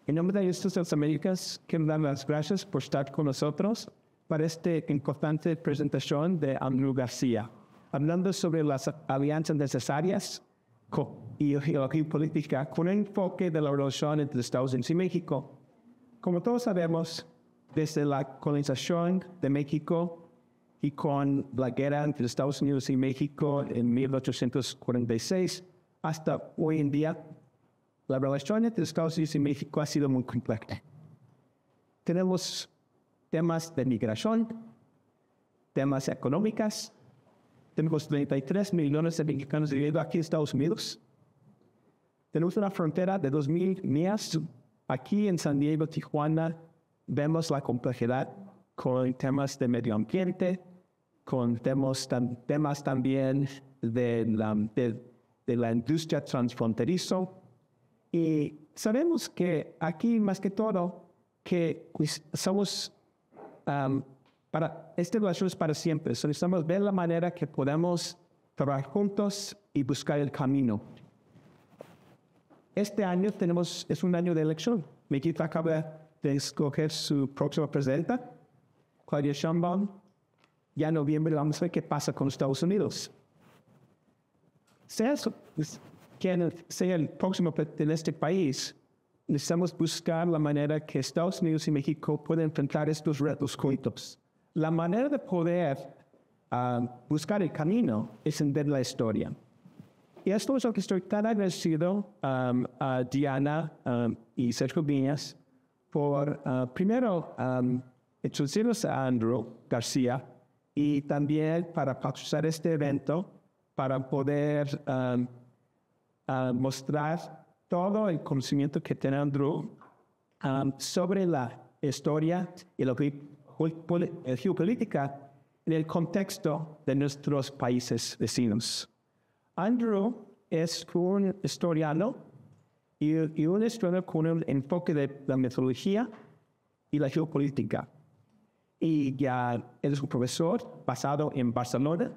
En nombre de las Américas, quiero dar las gracias por estar con nosotros para esta importante presentación de Andrew García, hablando sobre las alianzas necesarias y la geopolítica con el enfoque de la relación entre Estados Unidos y México. Como todos sabemos, desde la colonización de México y con la guerra entre Estados Unidos y México en 1846 hasta hoy en día, la relación entre Estados Unidos y México ha sido muy compleja. Tenemos temas de migración, temas económicos. Tenemos 33 millones de mexicanos viviendo aquí en Estados Unidos. Tenemos una frontera de 2,000 millas. Aquí en San Diego, Tijuana, vemos la complejidad con temas de medio ambiente, con temas también de la industria transfronteriza. Y sabemos que aquí, más que todo, que somos esta relación es para siempre. Necesitamos ver la manera que podemos trabajar juntos y buscar el camino. Este año es un año de elección. México acaba de escoger su próxima presidenta, Claudia Sheinbaum. Ya en noviembre vamos a ver qué pasa con Estados Unidos. Quien sea el próximo en este país, necesitamos buscar la manera que Estados Unidos y México puedan enfrentar estos retos juntos. La manera de poder buscar el camino es en ver la historia. Y esto es lo que estoy tan agradecido a Diana y Sergio Viñas por primero introducirnos a Andrew García y también para patrocinar este evento para poder mostrar todo el conocimiento que tiene Andrew sobre la historia y la geopolítica en el contexto de nuestros países vecinos. Andrew es un historiano y un historiador con un enfoque de la metodología y la geopolítica. Y ya él es un profesor basado en Barcelona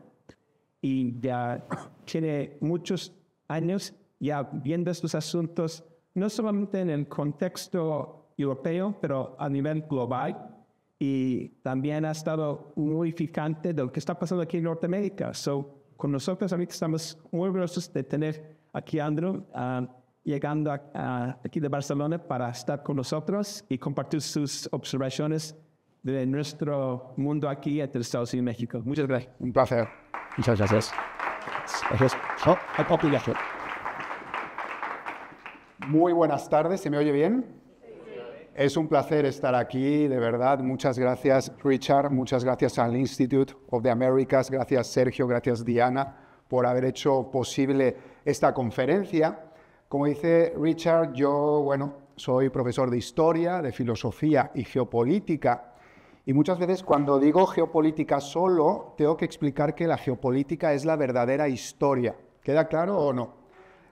y ya tiene muchos años ya viendo estos asuntos, no solamente en el contexto europeo, pero a nivel global. Y también ha estado muy picante de lo que está pasando aquí en Norteamérica. Con nosotros ahorita estamos muy orgullosos de tener aquí a Andrew llegando aquí de Barcelona para estar con nosotros y compartir sus observaciones de nuestro mundo aquí entre Estados Unidos y México. Muchas gracias. Un placer. Muchas gracias. Muy buenas tardes, ¿se me oye bien? Es un placer estar aquí, de verdad. Muchas gracias, Richard. Muchas gracias al Institute of the Americas. Gracias, Sergio. Gracias, Diana, por haber hecho posible esta conferencia. Como dice Richard, yo, soy profesor de Historia, de Filosofía y Geopolítica. Y muchas veces cuando digo geopolítica solo, tengo que explicar que la geopolítica es la verdadera historia. ¿Queda claro o no?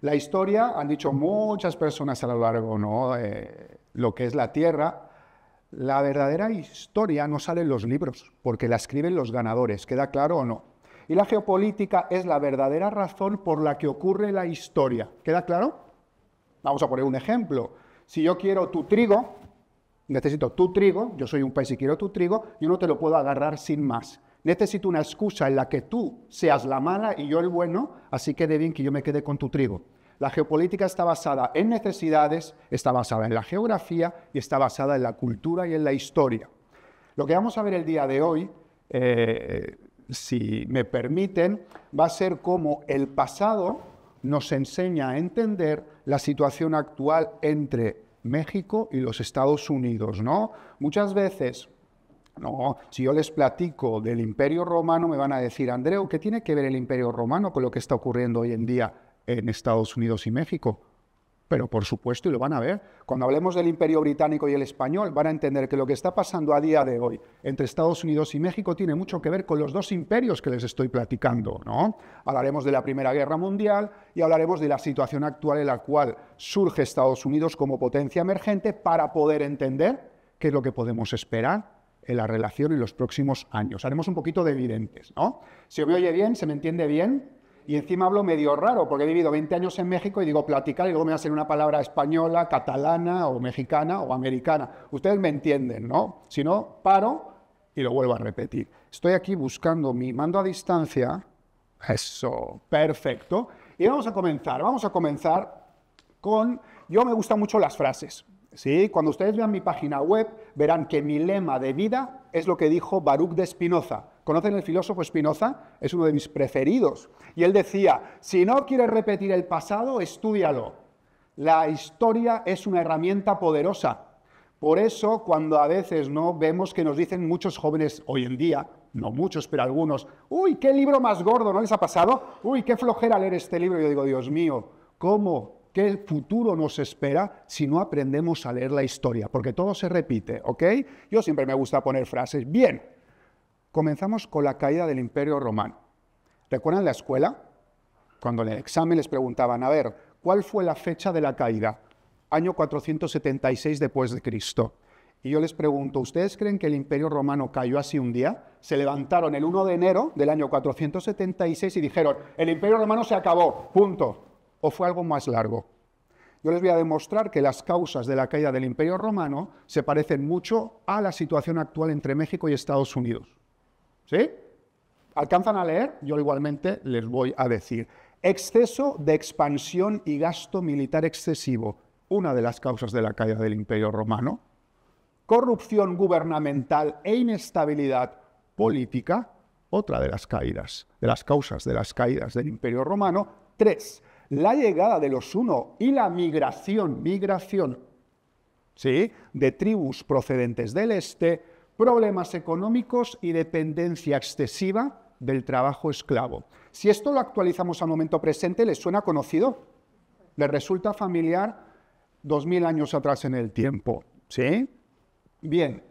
La historia, han dicho muchas personas a lo largo, lo que es la Tierra, la verdadera historia no sale en los libros, porque la escriben los ganadores. ¿Queda claro o no? Y la geopolítica es la verdadera razón por la que ocurre la historia. ¿Queda claro? Vamos a poner un ejemplo. Si yo quiero tu trigo, necesito tu trigo, yo soy un país y quiero tu trigo, yo no te lo puedo agarrar sin más. Necesito una excusa en la que tú seas la mala y yo el bueno, así quede bien que yo me quede con tu trigo. La geopolítica está basada en necesidades, está basada en la geografía y está basada en la cultura y en la historia. Lo que vamos a ver el día de hoy, si me permiten, va a ser cómo el pasado nos enseña a entender la situación actual entre México y los Estados Unidos, ¿no? Muchas veces, si yo les platico del Imperio Romano, me van a decir, Andreu, ¿qué tiene que ver el Imperio Romano con lo que está ocurriendo hoy en día en Estados Unidos y México? Pero por supuesto, y lo van a ver, cuando hablemos del Imperio Británico y el español, van a entender que lo que está pasando a día de hoy entre Estados Unidos y México tiene mucho que ver con los dos imperios que les estoy platicando, ¿no? Hablaremos de la Primera Guerra Mundial y hablaremos de la situación actual en la cual surge Estados Unidos como potencia emergente para poder entender qué es lo que podemos esperar en la relación en los próximos años. Haremos un poquito de evidentes, ¿no? ¿Se me oye bien? ¿Se me entiende bien? Y encima hablo medio raro, porque he vivido 20 años en México y digo platicar y luego me va a salir una palabra española, catalana o mexicana o americana. Ustedes me entienden, ¿no? Si no, paro y lo vuelvo a repetir. Estoy aquí buscando mi mando a distancia. Eso, perfecto. Y vamos a comenzar con... Yo me gustan mucho las frases, ¿sí? Cuando ustedes vean mi página web, verán que mi lema de vida es lo que dijo Baruch de Spinoza. ¿Conocen el filósofo Spinoza? Es uno de mis preferidos. Y él decía, si no quieres repetir el pasado, estúdialo. La historia es una herramienta poderosa. Por eso, cuando a veces no vemos que nos dicen muchos jóvenes hoy en día, no muchos, pero algunos, uy, qué libro más gordo, ¿no les ha pasado? Uy, qué flojera leer este libro. Yo digo, Dios mío, ¿cómo? ¿Qué futuro nos espera si no aprendemos a leer la historia? Porque todo se repite, ¿ok? Yo siempre me gusta poner frases. Bien, comenzamos con la caída del Imperio Romano. ¿Recuerdan la escuela? Cuando en el examen les preguntaban, a ver, ¿cuál fue la fecha de la caída? Año 476 después de Cristo. Y yo les pregunto, ¿ustedes creen que el Imperio Romano cayó así un día? Se levantaron el 1 de enero del año 476 y dijeron, el Imperio Romano se acabó, punto. ¿O fue algo más largo? Yo les voy a demostrar que las causas de la caída del Imperio Romano se parecen mucho a la situación actual entre México y Estados Unidos. ¿Sí? ¿Alcanzan a leer? Yo igualmente les voy a decir. Exceso de expansión y gasto militar excesivo, una de las causas de la caída del Imperio Romano. Corrupción gubernamental e inestabilidad política, otra de las causas de las caídas del Imperio Romano. 3. La llegada de los hunos y la migración, ¿sí?, de tribus procedentes del este, problemas económicos y dependencia excesiva del trabajo esclavo. Si esto lo actualizamos al momento presente, ¿les suena conocido? ¿Les resulta familiar 2000 años atrás en el tiempo? ¿Sí? Bien,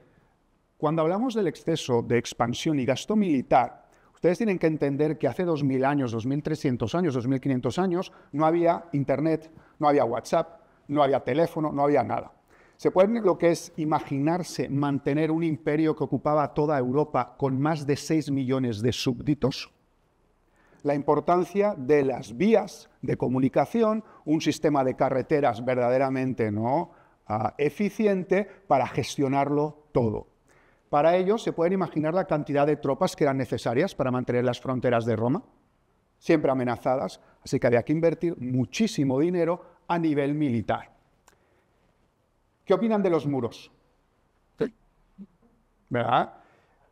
cuando hablamos del exceso de expansión y gasto militar, ustedes tienen que entender que hace 2000 años, 2300 años, 2500 años, no había internet, no había WhatsApp, no había teléfono, no había nada. ¿Se pueden lo que es imaginarse mantener un imperio que ocupaba toda Europa con más de 6 millones de súbditos? La importancia de las vías de comunicación, un sistema de carreteras verdaderamente eficiente para gestionarlo todo. Para ello, ¿se pueden imaginar la cantidad de tropas que eran necesarias para mantener las fronteras de Roma? Siempre amenazadas, así que había que invertir muchísimo dinero a nivel militar. ¿Qué opinan de los muros? Sí. ¿Verdad?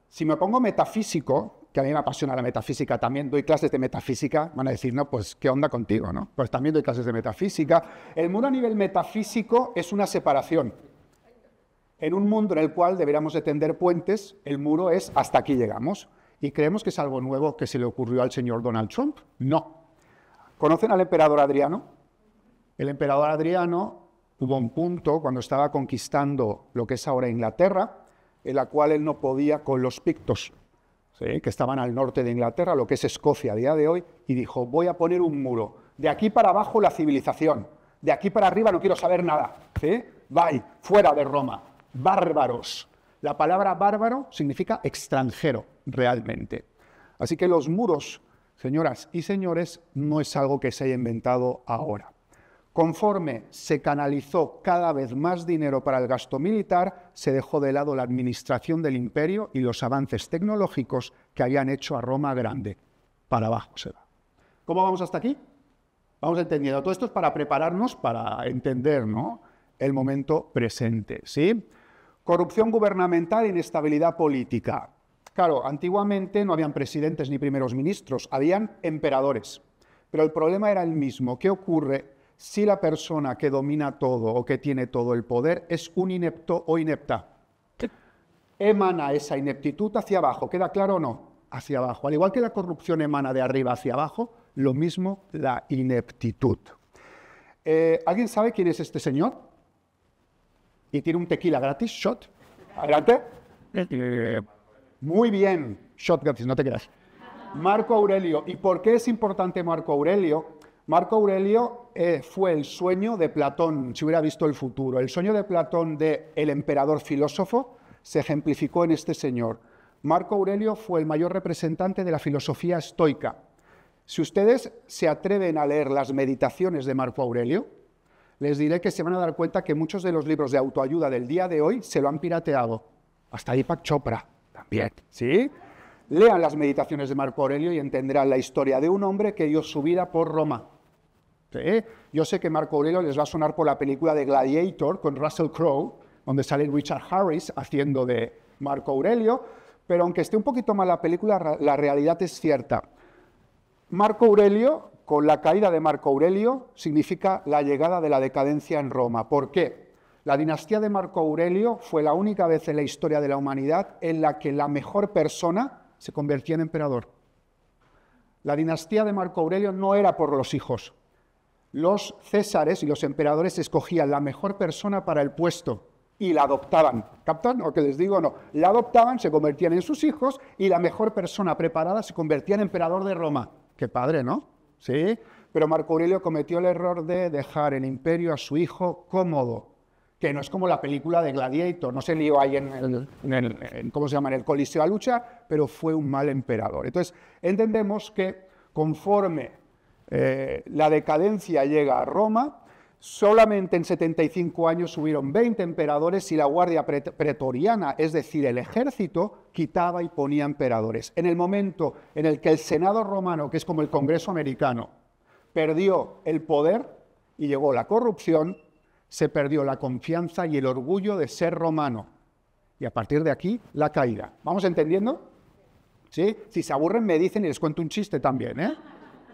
Si me pongo metafísico, que a mí me apasiona la metafísica, también doy clases de metafísica, van a decir, no, pues, ¿qué onda contigo, no? Pues también doy clases de metafísica. El muro a nivel metafísico es una separación. En un mundo en el cual deberíamos de tender puentes, el muro es hasta aquí llegamos. ¿Y creemos que es algo nuevo que se le ocurrió al señor Donald Trump? No. ¿Conocen al emperador Adriano? El emperador Adriano hubo un punto cuando estaba conquistando lo que es ahora Inglaterra, en la cual él no podía con los pictos, ¿sí?, que estaban al norte de Inglaterra, lo que es Escocia a día de hoy, y dijo, voy a poner un muro. De aquí para abajo la civilización, de aquí para arriba no quiero saber nada. ¿Sí? Bye, fuera de Roma. Bárbaros. La palabra bárbaro significa extranjero, realmente. Así que los muros, señoras y señores, no es algo que se haya inventado ahora. Conforme se canalizó cada vez más dinero para el gasto militar, se dejó de lado la administración del imperio y los avances tecnológicos que habían hecho a Roma grande. Para abajo se va. ¿Cómo vamos hasta aquí? Vamos entendiendo. Todo esto es para prepararnos para entender, ¿no?, el momento presente, ¿sí? Corrupción gubernamental e inestabilidad política. Claro, antiguamente no habían presidentes ni primeros ministros, habían emperadores. Pero el problema era el mismo. ¿Qué ocurre si la persona que domina todo o que tiene todo el poder es un inepto o inepta? Emana esa ineptitud hacia abajo. ¿Queda claro o no? Hacia abajo. Al igual que la corrupción emana de arriba hacia abajo, lo mismo la ineptitud. ¿Alguien sabe quién es este señor? Y tiene un tequila gratis, shot. Adelante. Muy bien, shot gratis, no te creas. Marco Aurelio. ¿Y por qué es importante Marco Aurelio? Marco Aurelio fue el sueño de Platón, si hubiera visto el futuro. El sueño de Platón del emperador filósofo se ejemplificó en este señor. Marco Aurelio fue el mayor representante de la filosofía estoica. Si ustedes se atreven a leer las meditaciones de Marco Aurelio, les diré que se van a dar cuenta que muchos de los libros de autoayuda del día de hoy se lo han pirateado. Hasta Deepak Chopra también, ¿sí? Lean las meditaciones de Marco Aurelio y entenderán la historia de un hombre que dio su vida por Roma. ¿Sí? Yo sé que Marco Aurelio les va a sonar por la película de Gladiator con Russell Crowe, donde sale Richard Harris haciendo de Marco Aurelio, pero aunque esté un poquito mal la película, la realidad es cierta. Marco Aurelio, con la caída de Marco Aurelio, significa la llegada de la decadencia en Roma. ¿Por qué? La dinastía de Marco Aurelio fue la única vez en la historia de la humanidad en la que la mejor persona se convertía en emperador. La dinastía de Marco Aurelio no era por los hijos. Los césares y los emperadores escogían la mejor persona para el puesto y la adoptaban. ¿Captan lo que les digo? No. La adoptaban, se convertían en sus hijos y la mejor persona preparada se convertía en emperador de Roma. Qué padre, ¿no? Sí. Pero Marco Aurelio cometió el error de dejar el imperio a su hijo Cómodo, que no es como la película de Gladiator, no se lió ahí ¿cómo se llama?, en el Coliseo a luchar, pero fue un mal emperador. Entonces, entendemos que conforme la decadencia llega a Roma, solamente en 75 años hubieron 20 emperadores y la guardia pretoriana, es decir, el ejército, quitaba y ponía emperadores. En el momento en el que el Senado romano, que es como el Congreso americano, perdió el poder y llegó la corrupción, se perdió la confianza y el orgullo de ser romano. Y a partir de aquí, la caída. ¿Vamos entendiendo? ¿Sí? Si se aburren, me dicen y les cuento un chiste también, ¿eh?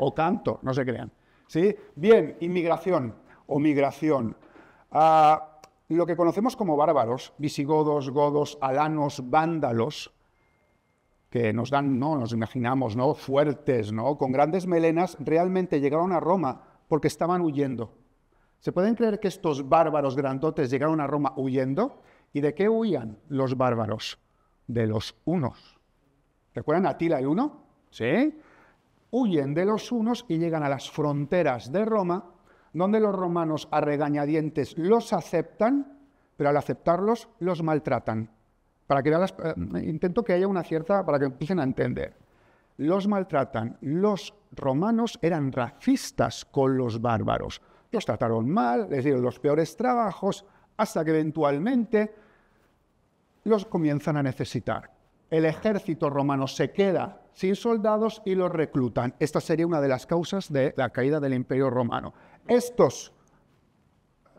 O canto, no se crean. ¿Sí? Bien, inmigración o migración. Lo que conocemos como bárbaros, visigodos, godos, alanos, vándalos, que nos dan, ¿no?, nos imaginamos, ¿no?, fuertes, ¿no?, con grandes melenas, realmente llegaron a Roma porque estaban huyendo. ¿Se pueden creer que estos bárbaros grandotes llegaron a Roma huyendo? ¿Y de qué huían los bárbaros? De los hunos. ¿Recuerdan a Atila el Huno? ¿Sí? Huyen de los hunos y llegan a las fronteras de Roma, donde los romanos a regañadientes los aceptan, pero al aceptarlos los maltratan. Para que intento que haya una cierta, para que empiecen a entender. Los maltratan. Los romanos eran racistas con los bárbaros. Los trataron mal, les dieron los peores trabajos, hasta que eventualmente los comienzan a necesitar. El ejército romano se queda sin soldados y los reclutan. Esta sería una de las causas de la caída del Imperio Romano. Estos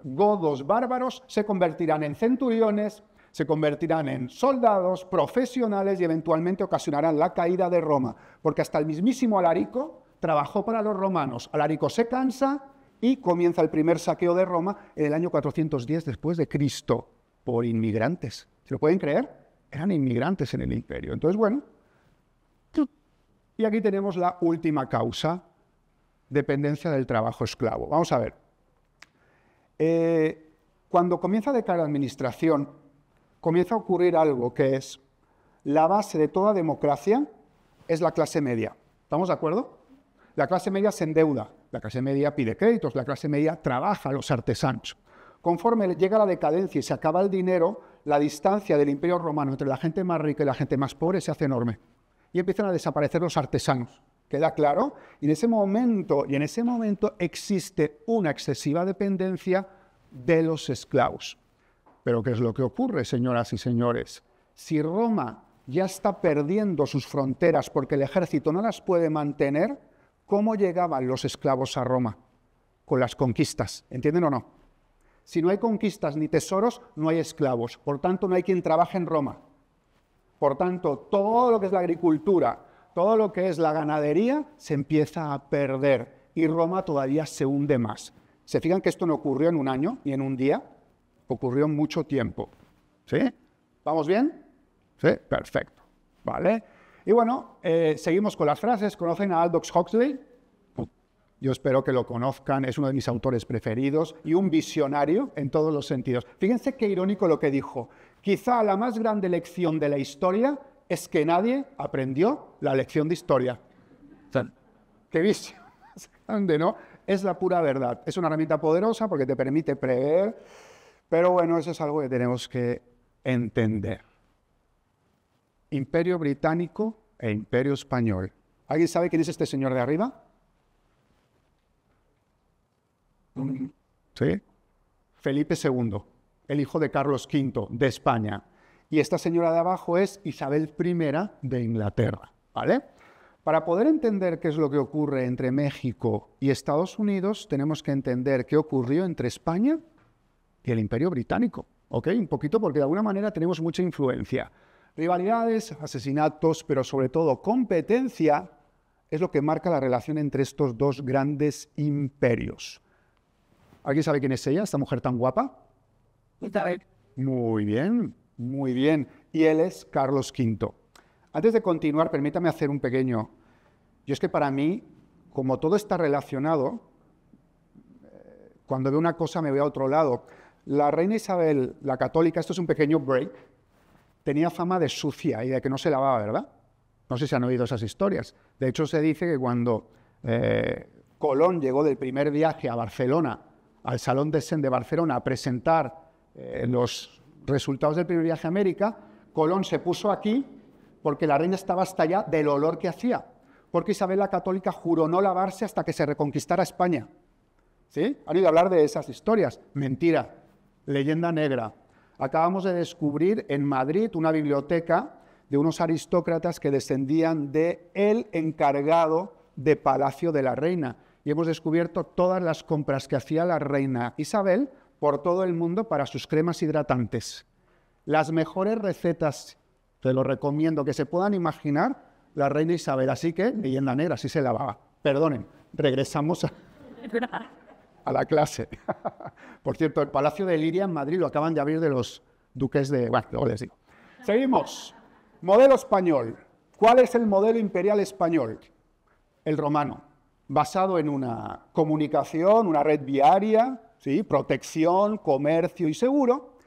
godos bárbaros se convertirán en centuriones, se convertirán en soldados profesionales y eventualmente ocasionarán la caída de Roma, porque hasta el mismísimo Alarico trabajó para los romanos. Alarico se cansa y comienza el primer saqueo de Roma en el año 410 después de Cristo por inmigrantes. ¿Se lo pueden creer? Eran inmigrantes en el imperio. Entonces, bueno, y aquí tenemos la última causa, dependencia del trabajo esclavo. Vamos a ver. Cuando comienza a decaer la administración, comienza a ocurrir algo que es la base de toda democracia es la clase media. ¿Estamos de acuerdo? La clase media se endeuda, la clase media pide créditos, la clase media trabaja a los artesanos. Conforme llega la decadencia y se acaba el dinero, la distancia del Imperio Romano entre la gente más rica y la gente más pobre se hace enorme. Y empiezan a desaparecer los artesanos. ¿Queda claro? Y en ese momento existe una excesiva dependencia de los esclavos. Pero ¿qué es lo que ocurre, señoras y señores? Si Roma ya está perdiendo sus fronteras porque el ejército no las puede mantener, ¿cómo llegaban los esclavos a Roma? Con las conquistas, ¿entienden o no? Si no hay conquistas ni tesoros, no hay esclavos. Por tanto, no hay quien trabaje en Roma. Por tanto, todo lo que es la agricultura, todo lo que es la ganadería, se empieza a perder. Y Roma todavía se hunde más. ¿Se fijan que esto no ocurrió en un año ni en un día? Ocurrió en mucho tiempo. ¿Sí? ¿Vamos bien? Sí, perfecto. ¿Vale? Y bueno, seguimos con las frases. ¿Conocen a Aldous Huxley? Yo espero que lo conozcan, es uno de mis autores preferidos y un visionario en todos los sentidos. Fíjense qué irónico lo que dijo. Quizá la más grande lección de la historia es que nadie aprendió la lección de historia. Qué visión más grande, ¿no? Es la pura verdad. Es una herramienta poderosa porque te permite prever, pero bueno, eso es algo que tenemos que entender. Imperio británico e Imperio español. ¿Alguien sabe quién es este señor de arriba? ¿Sí? Felipe II, el hijo de Carlos V de España. Y esta señora de abajo es Isabel I de Inglaterra, ¿vale? Para poder entender qué es lo que ocurre entre México y Estados Unidos, tenemos que entender qué ocurrió entre España y el Imperio Británico, ¿ok? Un poquito porque de alguna manera tenemos mucha influencia. Rivalidades, asesinatos, pero sobre todo competencia es lo que marca la relación entre estos dos grandes imperios. ¿Alguien sabe quién es ella, esta mujer tan guapa? Muy bien, muy bien. Y él es Carlos V. Antes de continuar, permítame hacer un pequeño... Yo es que para mí, como todo está relacionado, cuando veo una cosa me voy a otro lado. La reina Isabel, la católica, esto es un pequeño break, tenía fama de sucia y de que no se lavaba, ¿verdad? No sé si han oído esas historias. De hecho, se dice que cuando Colón llegó del primer viaje a Barcelona, al Salón de Sen de Barcelona, a presentar los resultados del primer viaje a América, Colón se puso aquí porque la reina estaba hasta allá del olor que hacía, porque Isabel la Católica juró no lavarse hasta que se reconquistara España. ¿Sí? ¿Han oído hablar de esas historias? Mentira, leyenda negra. Acabamos de descubrir en Madrid una biblioteca de unos aristócratas que descendían del encargado de Palacio de la Reina. Y hemos descubierto todas las compras que hacía la reina Isabel por todo el mundo para sus cremas hidratantes. Las mejores recetas, te lo recomiendo, que se puedan imaginar, la reina Isabel. Así que, leyenda negra, así se lavaba. Perdonen, regresamos a la clase. Por cierto, el Palacio de Liria en Madrid lo acaban de abrir de los duques de... Bueno, luego les digo. Seguimos. Modelo español. ¿Cuál es el modelo imperial español? El romano. Basado en una comunicación, una red viaria, ¿sí? Protección, comercio y seguro.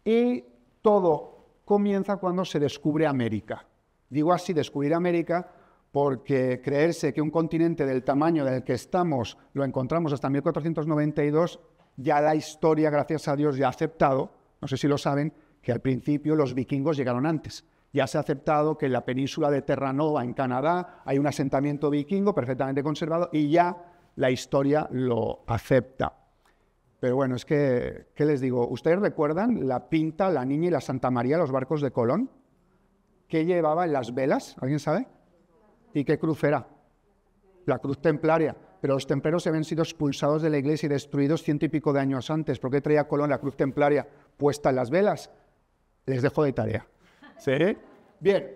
Y todo comienza cuando se descubre América. Digo así, descubrir América, porque creerse que un continente del tamaño del que estamos lo encontramos hasta 1492, ya la historia, gracias a Dios, ya ha aceptado, no sé si lo saben, que al principio los vikingos llegaron antes. Ya se ha aceptado que en la península de Terranova, en Canadá, hay un asentamiento vikingo perfectamente conservado y ya la historia lo acepta. Pero bueno, es que, ¿qué les digo? ¿Ustedes recuerdan la Pinta, la Niña y la Santa María, los barcos de Colón? ¿Qué llevaba en las velas? ¿Alguien sabe? ¿Y qué cruz era? La cruz templaria. Pero los templarios habían sido expulsados de la iglesia y destruidos 100 y pico de años antes. ¿Por qué traía Colón la cruz templaria puesta en las velas? Les dejo de tarea. ¿Sí? Bien.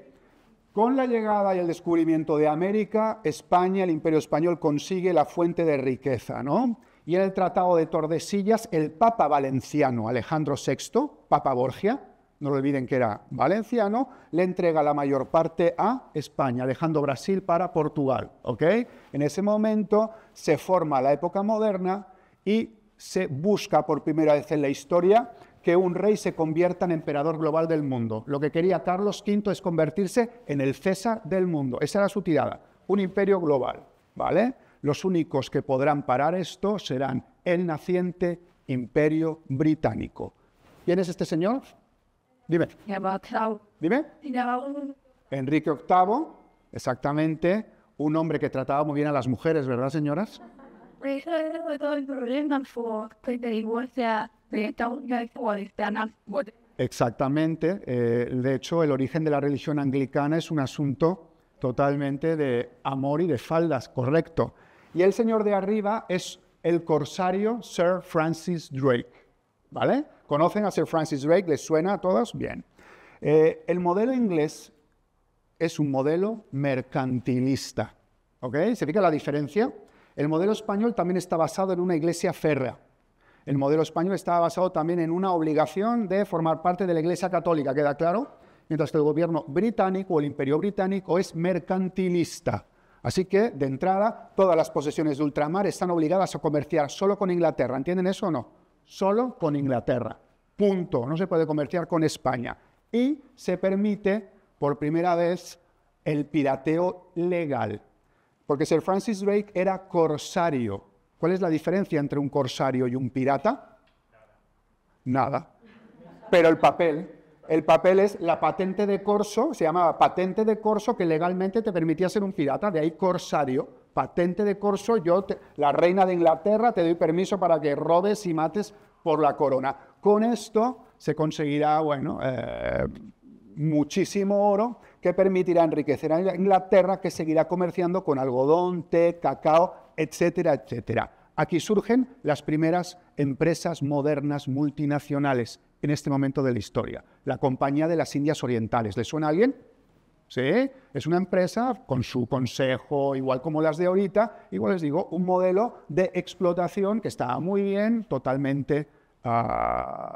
Con la llegada y el descubrimiento de América, España, el Imperio Español, consigue la fuente de riqueza, ¿no? Y en el Tratado de Tordesillas, el Papa valenciano Alejandro VI, Papa Borgia, no lo olviden que era valenciano, le entrega la mayor parte a España, dejando Brasil para Portugal, ¿ok? En ese momento se forma la época moderna y se busca por primera vez en la historia que un rey se convierta en emperador global del mundo. Lo que quería Carlos V es convertirse en el César del mundo. Esa era su tirada, un imperio global, ¿vale? Los únicos que podrán parar esto serán el naciente Imperio Británico. ¿Quién es este señor? Dime. Dime. Enrique VIII, exactamente, un hombre que trataba muy bien a las mujeres, ¿verdad, señoras? Exactamente. De hecho, el origen de la religión anglicana es un asunto totalmente de amor y de faldas, correcto. Y el señor de arriba es el corsario Sir Francis Drake, ¿vale? ¿Conocen a Sir Francis Drake? ¿Les suena a todos? Bien. El modelo inglés es un modelo mercantilista, ¿ok? ¿Se fija la diferencia? El modelo español también está basado en una iglesia férrea. El modelo español estaba basado también en una obligación de formar parte de la Iglesia Católica, ¿queda claro? Mientras que el gobierno británico o el Imperio Británico es mercantilista. Así que, de entrada, todas las posesiones de ultramar están obligadas a comerciar solo con Inglaterra. ¿Entienden eso o no? Solo con Inglaterra. Punto. No se puede comerciar con España. Y se permite, por primera vez, el pirateo legal. Porque Sir Francis Drake era corsario. ¿Cuál es la diferencia entre un corsario y un pirata? Nada. Pero el papel. El papel es la patente de corso, se llamaba patente de corso, que legalmente te permitía ser un pirata, de ahí corsario. Patente de corso, la reina de Inglaterra, te doy permiso para que robes y mates por la corona. Con esto se conseguirá, bueno, muchísimo oro que permitirá enriquecer a Inglaterra, que seguirá comerciando con algodón, té, cacao, etcétera, etcétera. Aquí surgen las primeras empresas modernas multinacionales en este momento de la historia. La Compañía de las Indias Orientales. ¿Le suena a alguien? Sí, es una empresa con su consejo, igual como las de ahorita, igual les digo, un modelo de explotación que está muy bien, totalmente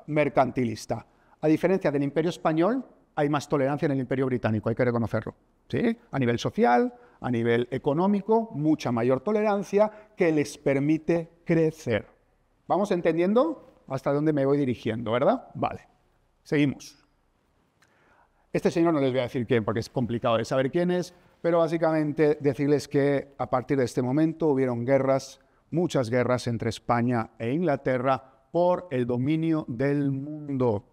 mercantilista. A diferencia del Imperio Español, hay más tolerancia en el Imperio Británico, hay que reconocerlo. ¿Sí? A nivel social, a nivel económico, mucha mayor tolerancia que les permite crecer. ¿Vamos entendiendo hasta dónde me voy dirigiendo, verdad? Vale, seguimos. Este señor no les voy a decir quién, porque es complicado de saber quién es, pero básicamente decirles que a partir de este momento hubieron guerras, muchas guerras entre España e Inglaterra por el dominio del mundo.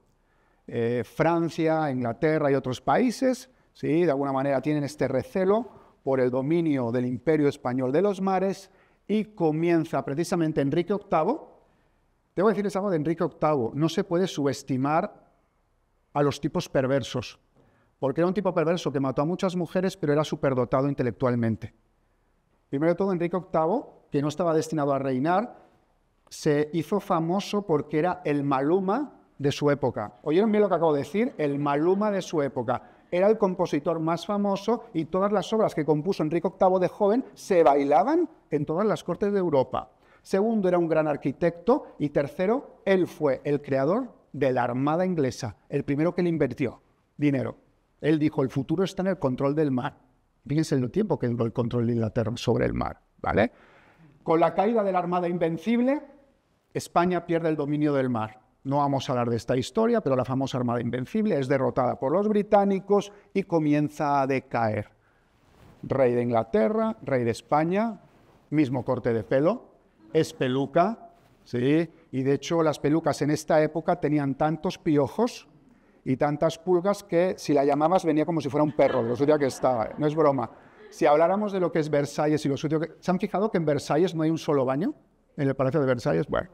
Francia, Inglaterra y otros países, ¿sí?, de alguna manera tienen este recelo por el dominio del Imperio Español de los mares, y comienza precisamente Enrique VIII. Debo decirles algo de Enrique VIII, no se puede subestimar a los tipos perversos, porque era un tipo perverso que mató a muchas mujeres, pero era superdotado intelectualmente. Primero de todo, Enrique VIII, que no estaba destinado a reinar, se hizo famoso porque era el Maluma de su época. ¿Oyeron bien lo que acabo de decir? El Maluma de su época. Era el compositor más famoso y todas las obras que compuso Enrique VIII de joven se bailaban en todas las cortes de Europa. Segundo, era un gran arquitecto. Y tercero, él fue el creador de la Armada inglesa, el primero que le invirtió dinero. Él dijo, el futuro está en el control del mar. Fíjense en el tiempo que duró el control de Inglaterra sobre el mar, ¿vale? Con la caída de la Armada Invencible, España pierde el dominio del mar. No vamos a hablar de esta historia, pero la famosa Armada Invencible es derrotada por los británicos y comienza a decaer. Rey de Inglaterra, rey de España, mismo corte de pelo, es peluca, ¿sí? Y de hecho las pelucas en esta época tenían tantos piojos y tantas pulgas que si la llamabas venía como si fuera un perro, de lo sucia que estaba, no es broma. Si habláramos de lo que es Versalles y lo sucio que... ¿Se han fijado que en Versalles no hay un solo baño? En el Palacio de Versalles, bueno.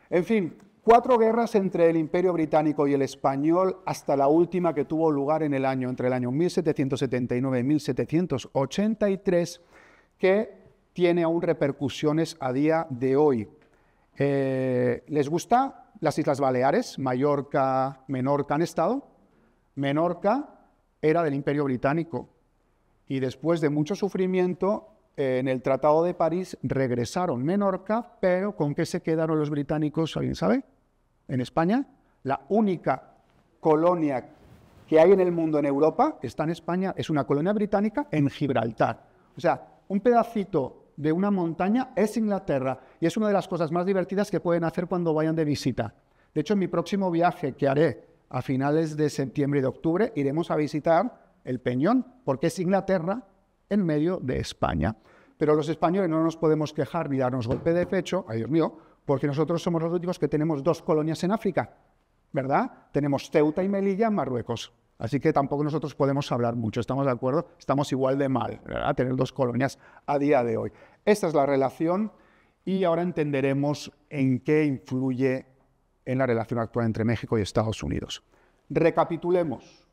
En fin, 4 guerras entre el Imperio Británico y el Español, hasta la última que tuvo lugar entre el año 1779 y 1783, que tiene aún repercusiones a día de hoy. ¿Les gusta las Islas Baleares? Mallorca, Menorca, ¿han estado? Menorca era del Imperio Británico y después de mucho sufrimiento, en el Tratado de París regresaron Menorca, pero ¿con qué se quedaron los británicos? ¿Alguien sabe? En España, la única colonia que hay en el mundo, en Europa, está en España, es una colonia británica en Gibraltar. O sea, un pedacito de una montaña es Inglaterra y es una de las cosas más divertidas que pueden hacer cuando vayan de visita. De hecho, en mi próximo viaje que haré a finales de septiembre y de octubre, iremos a visitar el Peñón, porque es Inglaterra en medio de España. Pero los españoles no nos podemos quejar ni darnos golpe de pecho, ay Dios mío, porque nosotros somos los únicos que tenemos 2 colonias en África, ¿verdad? Tenemos Ceuta y Melilla en Marruecos. Así que tampoco nosotros podemos hablar mucho, ¿estamos de acuerdo? Estamos igual de mal, ¿verdad? Tener 2 colonias a día de hoy. Esta es la relación y ahora entenderemos en qué influye en la relación actual entre México y Estados Unidos. Recapitulemos.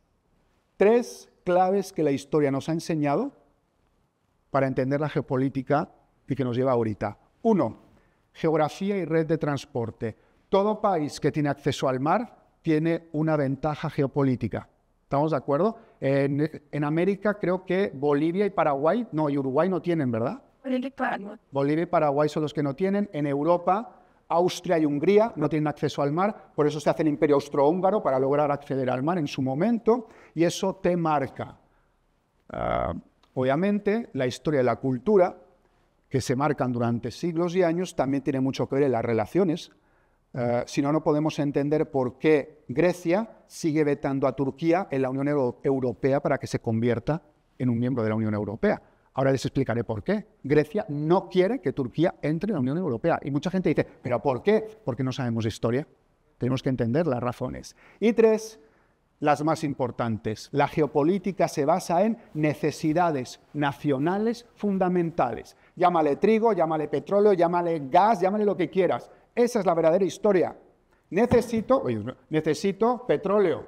3 claves que la historia nos ha enseñado para entender la geopolítica y que nos lleva ahorita. 1. Geografía y red de transporte. Todo país que tiene acceso al mar tiene una ventaja geopolítica. ¿Estamos de acuerdo? En América creo que Bolivia y Paraguay, no, y Uruguay no tienen, ¿verdad? Bolivia y Paraguay son los que no tienen. En Europa, Austria y Hungría no tienen acceso al mar, por eso se hace el Imperio Austrohúngaro para lograr acceder al mar en su momento, y eso te marca. Obviamente, la historia y la cultura, que se marcan durante siglos y años, también tiene mucho que ver en las relaciones. Si no, no podemos entender por qué Grecia sigue vetando a Turquía en la Unión Europea para que se convierta en un miembro de la Unión Europea. Ahora les explicaré por qué. Grecia no quiere que Turquía entre en la Unión Europea. Y mucha gente dice, ¿pero por qué? Porque no sabemos de historia. Tenemos que entender las razones. Y 3, las más importantes. La geopolítica se basa en necesidades nacionales fundamentales. Llámale trigo, llámale petróleo, llámale gas, llámale lo que quieras. Esa es la verdadera historia. Necesito petróleo.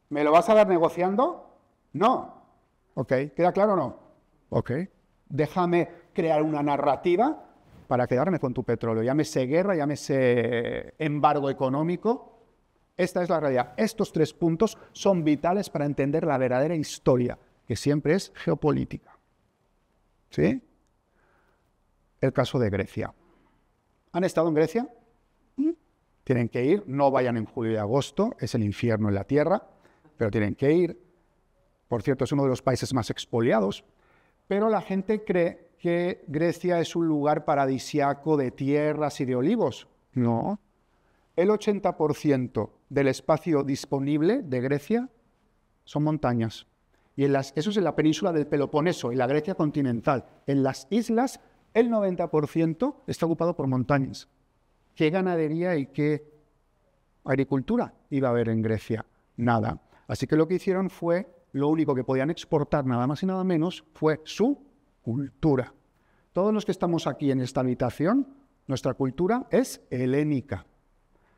¿Me lo vas a dar negociando? No. ¿Ok? ¿Queda claro o no? ¿Ok? Déjame crear una narrativa para quedarme con tu petróleo. Llámese guerra, llámese embargo económico. Esta es la realidad. Estos 3 puntos son vitales para entender la verdadera historia, que siempre es geopolítica. ¿Sí? El caso de Grecia. ¿Han estado en Grecia? Tienen que ir. No vayan en julio y agosto. Es el infierno en la tierra. Pero tienen que ir. Por cierto, es uno de los países más expoliados. Pero la gente cree que Grecia es un lugar paradisiaco de tierras y de olivos. No. El 80% del espacio disponible de Grecia son montañas. Y eso es en la península del Peloponeso, en la Grecia continental. En las islas, el 90% está ocupado por montañas. ¿Qué ganadería y qué agricultura iba a haber en Grecia? Nada. Así que lo que hicieron fue, lo único que podían exportar, nada más y nada menos, fue su cultura. Todos los que estamos aquí en esta habitación, nuestra cultura es helénica.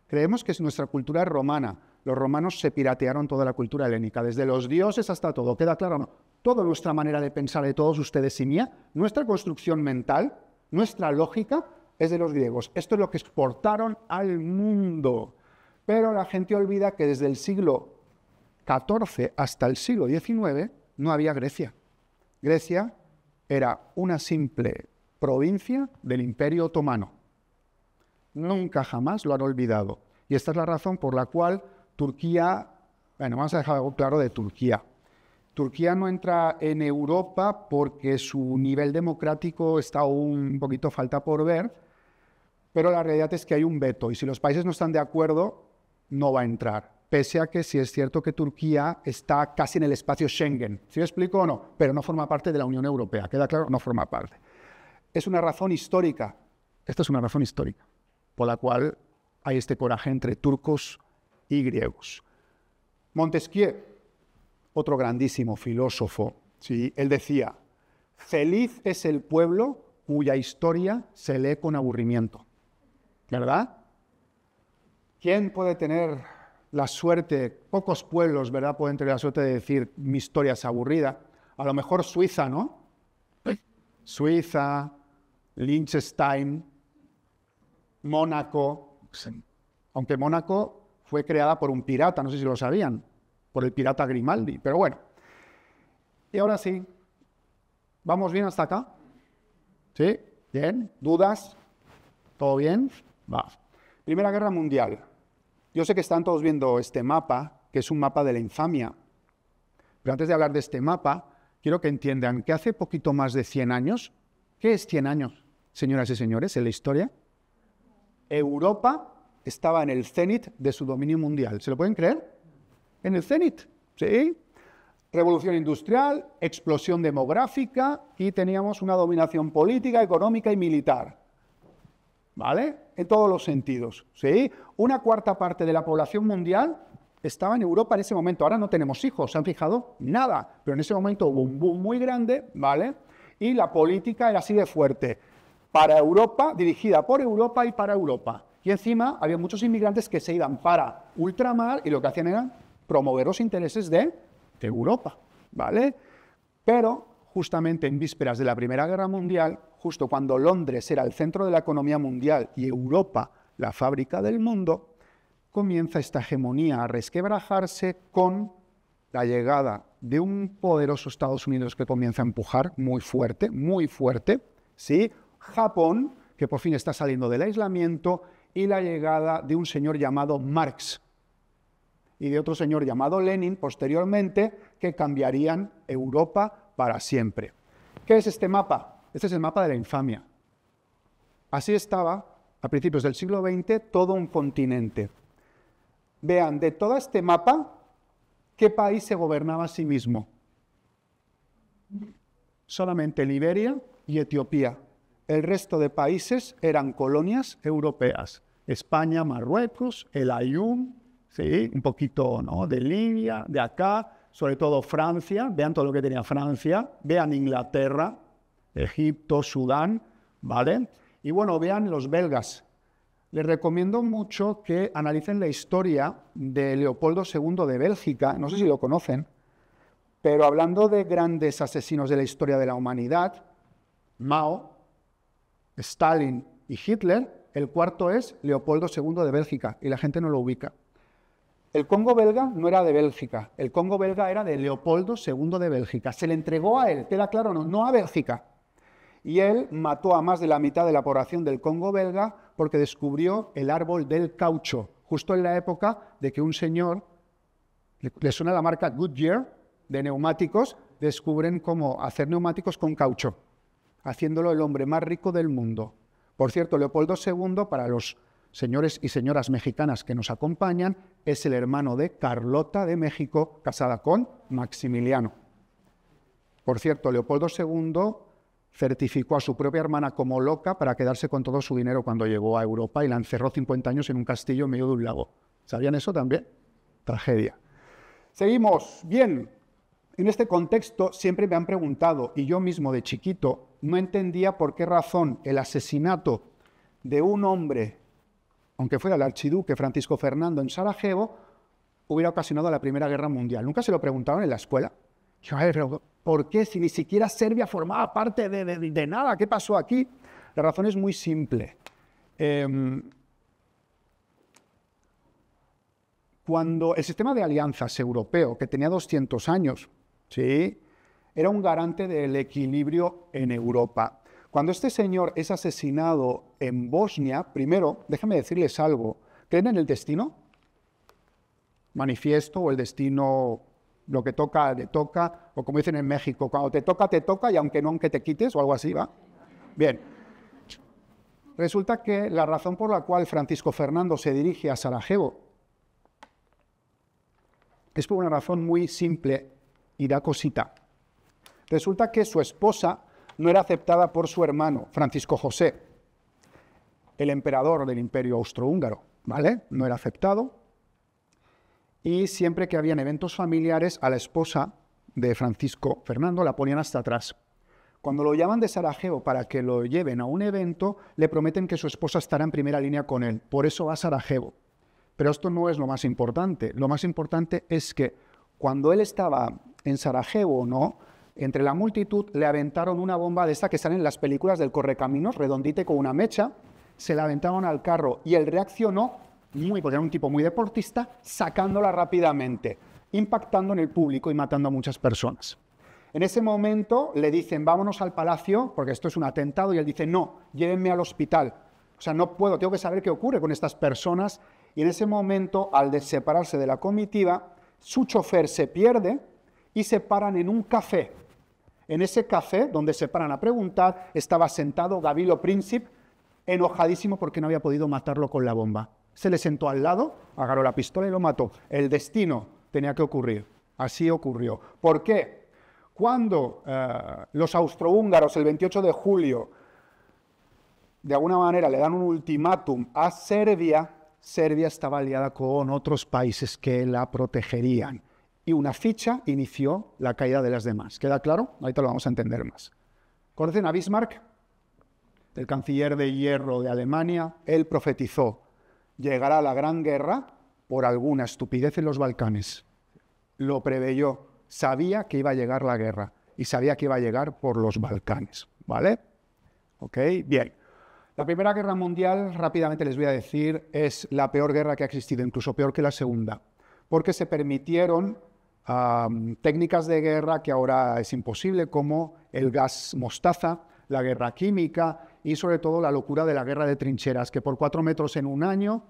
Creemos que nuestra cultura es romana. Los romanos se piratearon toda la cultura helénica, desde los dioses hasta todo. ¿Queda claro o no? Toda nuestra manera de pensar de todos ustedes y mía, nuestra construcción mental, nuestra lógica, es de los griegos. Esto es lo que exportaron al mundo. Pero la gente olvida que desde el siglo XIV hasta el siglo XIX no había Grecia. Grecia era una simple provincia del Imperio Otomano. Nunca jamás lo han olvidado. Y esta es la razón por la cual Turquía, bueno, vamos a dejar algo claro de Turquía. Turquía no entra en Europa porque su nivel democrático está un poquito falta por ver, pero la realidad es que hay un veto y si los países no están de acuerdo, no va a entrar. Pese a que sí es cierto que Turquía está casi en el espacio Schengen. ¿Sí me explico o no? Pero no forma parte de la Unión Europea. ¿Queda claro? No forma parte. Es una razón histórica. Esta es una razón histórica por la cual hay este coraje entre turcos y griegos. Montesquieu, otro grandísimo filósofo, ¿sí? Él decía, feliz es el pueblo cuya historia se lee con aburrimiento. ¿Verdad? ¿Quién puede tener la suerte, pocos pueblos, ¿verdad?, pueden tener la suerte de decir mi historia es aburrida? A lo mejor Suiza, ¿no? Suiza, Liechtenstein, Mónaco, aunque Mónaco fue creada por un pirata, no sé si lo sabían, por el pirata Grimaldi, pero bueno. Y ahora sí, ¿vamos bien hasta acá? ¿Sí? ¿Bien? ¿Dudas? ¿Todo bien? Va. Primera Guerra Mundial. Yo sé que están todos viendo este mapa, que es un mapa de la infamia, pero antes de hablar de este mapa, quiero que entiendan que hace poquito más de 100 años, ¿qué es 100 años, señoras y señores, en la historia? Europa estaba en el cenit de su dominio mundial. ¿Se lo pueden creer? En el cenit, ¿sí? Revolución industrial, explosión demográfica y teníamos una dominación política, económica y militar. ¿Vale? En todos los sentidos, ¿sí? Una cuarta parte de la población mundial estaba en Europa en ese momento. Ahora no tenemos hijos, ¿se han fijado? Nada. Pero en ese momento hubo un boom muy grande, ¿vale? Y la política era así de fuerte. Para Europa, dirigida por Europa y para Europa. Y encima había muchos inmigrantes que se iban para ultramar y lo que hacían era promover los intereses de Europa, ¿vale? Pero justamente en vísperas de la Primera Guerra Mundial, justo cuando Londres era el centro de la economía mundial y Europa la fábrica del mundo, comienza esta hegemonía a resquebrajarse con la llegada de un poderoso Estados Unidos que comienza a empujar muy fuerte, ¿sí? Japón, que por fin está saliendo del aislamiento, y la llegada de un señor llamado Marx y de otro señor llamado Lenin posteriormente, que cambiarían Europa para siempre. ¿Qué es este mapa? Este es el mapa de la infamia. Así estaba, a principios del siglo XX, todo un continente. Vean, de todo este mapa, ¿qué país se gobernaba a sí mismo? Solamente Liberia y Etiopía. El resto de países eran colonias europeas. España, Marruecos, el Aaiún, ¿sí? Un poquito, ¿no?, de Libia, de acá, sobre todo Francia, vean todo lo que tenía Francia, vean Inglaterra, Egipto, Sudán, ¿vale? Y bueno, vean los belgas. Les recomiendo mucho que analicen la historia de Leopoldo II de Bélgica, no sé si lo conocen, pero hablando de grandes asesinos de la historia de la humanidad, Mao, Stalin y Hitler, el cuarto es Leopoldo II de Bélgica, y la gente no lo ubica. El Congo belga no era de Bélgica, el Congo belga era de Leopoldo II de Bélgica. Se le entregó a él, queda claro, no a Bélgica. Y él mató a más de la mitad de la población del Congo belga porque descubrió el árbol del caucho, justo en la época de que un señor, le suena la marca Goodyear, de neumáticos, descubren cómo hacer neumáticos con caucho, haciéndolo el hombre más rico del mundo. Por cierto, Leopoldo II, para los señores y señoras mexicanas que nos acompañan, es el hermano de Carlota de México, casada con Maximiliano. Por cierto, Leopoldo II certificó a su propia hermana como loca para quedarse con todo su dinero cuando llegó a Europa y la encerró 50 años en un castillo en medio de un lago. ¿Sabían eso también? Tragedia. Seguimos. Bien. En este contexto siempre me han preguntado, y yo mismo de chiquito no entendía por qué razón el asesinato de un hombre, aunque fuera el archiduque Francisco Fernando en Sarajevo, hubiera ocasionado la Primera Guerra Mundial. Nunca se lo preguntaban en la escuela. Yo, pero ¿por qué? Si ni siquiera Serbia formaba parte de nada, ¿qué pasó aquí? La razón es muy simple. Cuando el sistema de alianzas europeo, que tenía 200 años, ¿sí?, era un garante del equilibrio en Europa. Cuando este señor es asesinado en Bosnia, primero, déjenme decirles algo, ¿creen en el destino? Manifiesto, o el destino, lo que toca, te toca, o como dicen en México, cuando te toca, y aunque no, aunque te quites, o algo así, ¿va? Bien. Resulta que la razón por la cual Francisco Fernando se dirige a Sarajevo es por una razón muy simple y da cosita. Resulta que su esposa no era aceptada por su hermano, Francisco José, el emperador del Imperio Austrohúngaro, ¿vale? No era aceptado. Y siempre que habían eventos familiares, a la esposa de Francisco Fernando la ponían hasta atrás. Cuando lo llaman de Sarajevo para que lo lleven a un evento, le prometen que su esposa estará en primera línea con él. Por eso va a Sarajevo. Pero esto no es lo más importante. Lo más importante es que cuando él estaba en Sarajevo, ¿no?, entre la multitud le aventaron una bomba de esta que sale en las películas del Correcaminos, redondita y con una mecha, se la aventaron al carro y él reaccionó, porque era un tipo muy deportista, sacándola rápidamente, impactando en el público y matando a muchas personas. En ese momento le dicen, vámonos al palacio, porque esto es un atentado, y él dice, no, llévenme al hospital. O sea, no puedo, tengo que saber qué ocurre con estas personas. Y en ese momento, al separarse de la comitiva, su chofer se pierde y se paran en un café. En ese café, donde se paran a preguntar, estaba sentado Gavrilo Princip, enojadísimo porque no había podido matarlo con la bomba. Se le sentó al lado, agarró la pistola y lo mató. El destino tenía que ocurrir. Así ocurrió. ¿Por qué? Cuando los austrohúngaros, el 28 de julio, de alguna manera le dan un ultimátum a Serbia, Serbia estaba aliada con otros países que la protegerían. Y una ficha inició la caída de las demás. ¿Queda claro? Ahorita lo vamos a entender más. ¿Conocen a Bismarck? El canciller de hierro de Alemania. Él profetizó, llegará la Gran Guerra por alguna estupidez en los Balcanes. Lo preveyó. Sabía que iba a llegar la guerra. Y sabía que iba a llegar por los Balcanes. ¿Vale? ¿Ok? Bien. La Primera Guerra Mundial, rápidamente les voy a decir, es la peor guerra que ha existido, incluso peor que la Segunda. Porque se permitieron técnicas de guerra que ahora es imposible, como el gas mostaza, la guerra química y sobre todo la locura de la guerra de trincheras, que por 4 metros en un año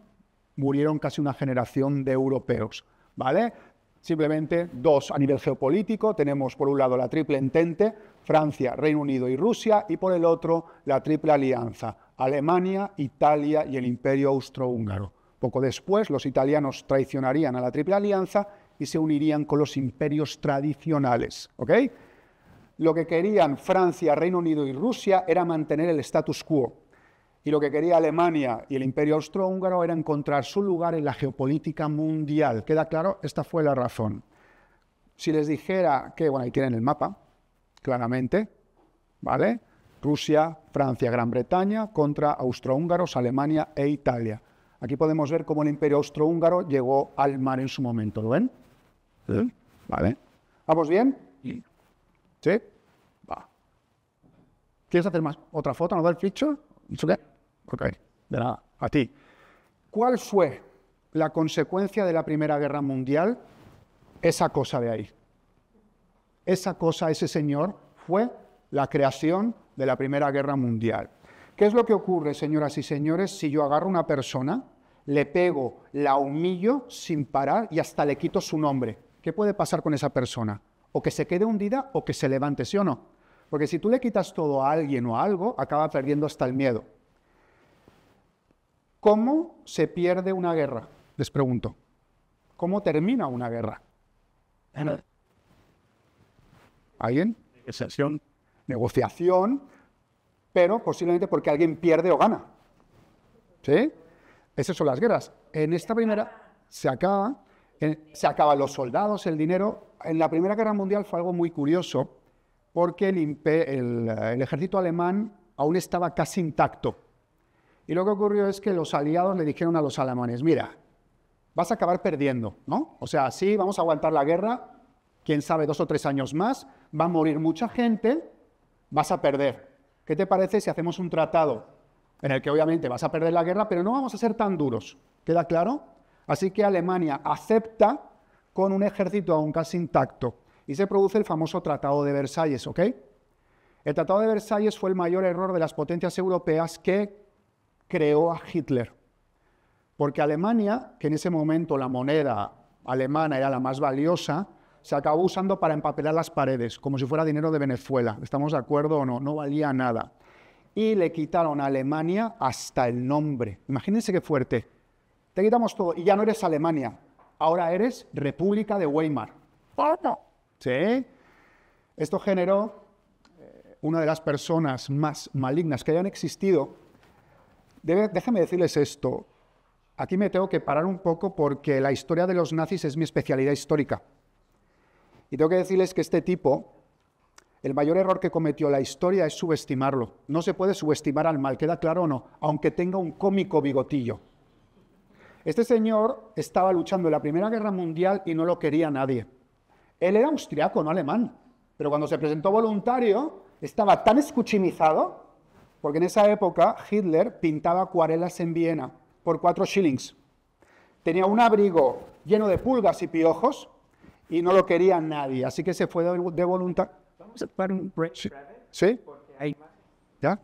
murieron casi una generación de europeos, ¿vale? Simplemente dos a nivel geopolítico. Tenemos por un lado la triple entente, Francia, Reino Unido y Rusia, y por el otro la triple alianza, Alemania, Italia y el Imperio Austrohúngaro. Poco después los italianos traicionarían a la triple alianza y se unirían con los imperios tradicionales, ¿ok? Lo que querían Francia, Reino Unido y Rusia era mantener el status quo. Y lo que quería Alemania y el Imperio Austrohúngaro era encontrar su lugar en la geopolítica mundial. ¿Queda claro? Esta fue la razón. Si les dijera que, bueno, ahí tienen el mapa, claramente, ¿vale? Rusia, Francia, Gran Bretaña contra austrohúngaros, Alemania e Italia. Aquí podemos ver cómo el Imperio Austrohúngaro llegó al mar en su momento. ¿Lo ven? ¿Sí? ¿Vale? ¿Vamos bien? ¿Sí? Va. ¿Quieres hacer más? ¿Otra foto? ¿Nos da el ficho? ¿Sí? Ok. De nada. A ti. ¿Cuál fue la consecuencia de la Primera Guerra Mundial? Esa cosa de ahí. Esa cosa, ese señor, fue la creación de la Primera Guerra Mundial. ¿Qué es lo que ocurre, señoras y señores, si yo agarro a una persona, le pego, la humillo sin parar y hasta le quito su nombre? ¿Qué puede pasar con esa persona? O que se quede hundida o que se levante, ¿sí o no? Porque si tú le quitas todo a alguien o a algo, acaba perdiendo hasta el miedo. ¿Cómo se pierde una guerra? Les pregunto. ¿Cómo termina una guerra? ¿Alguien? Negociación, pero posiblemente porque alguien pierde o gana. ¿Sí? Esas son las guerras. En esta primera se acaban los soldados, el dinero. En la Primera Guerra Mundial fue algo muy curioso porque el ejército alemán aún estaba casi intacto. Y lo que ocurrió es que los aliados le dijeron a los alemanes, mira, vas a acabar perdiendo, ¿no? O sea, sí, vamos a aguantar la guerra, quién sabe, 2 o 3 años más, va a morir mucha gente, vas a perder. ¿Qué te parece si hacemos un tratado en el que obviamente vas a perder la guerra, pero no vamos a ser tan duros? ¿Queda claro? Así que Alemania acepta con un ejército aún casi intacto y se produce el famoso Tratado de Versalles, ¿ok? El Tratado de Versalles fue el mayor error de las potencias europeas que creó a Hitler. Porque Alemania, que en ese momento la moneda alemana era la más valiosa, se acabó usando para empapelar las paredes, como si fuera dinero de Venezuela. ¿Estamos de acuerdo o no? No valía nada. Y le quitaron a Alemania hasta el nombre. Imagínense qué fuerte. Te quitamos todo y ya no eres Alemania. Ahora eres República de Weimar. ¿Sí? Esto generó una de las personas más malignas que hayan existido. Déjenme decirles esto. Aquí me tengo que parar un poco porque la historia de los nazis es mi especialidad histórica. Y tengo que decirles que este tipo, el mayor error que cometió la historia es subestimarlo. No se puede subestimar al mal, ¿queda claro o no? Aunque tenga un cómico bigotillo. Este señor estaba luchando en la Primera Guerra Mundial y no lo quería nadie. Él era austriaco, no alemán. Pero cuando se presentó voluntario, estaba tan escuchimizado, porque en esa época Hitler pintaba acuarelas en Viena por 4 shillings. Tenía un abrigo lleno de pulgas y piojos y no lo quería nadie. Así que se fue de voluntad. Vamos a dar un break. Sí. ¿Sí? ¿Ya?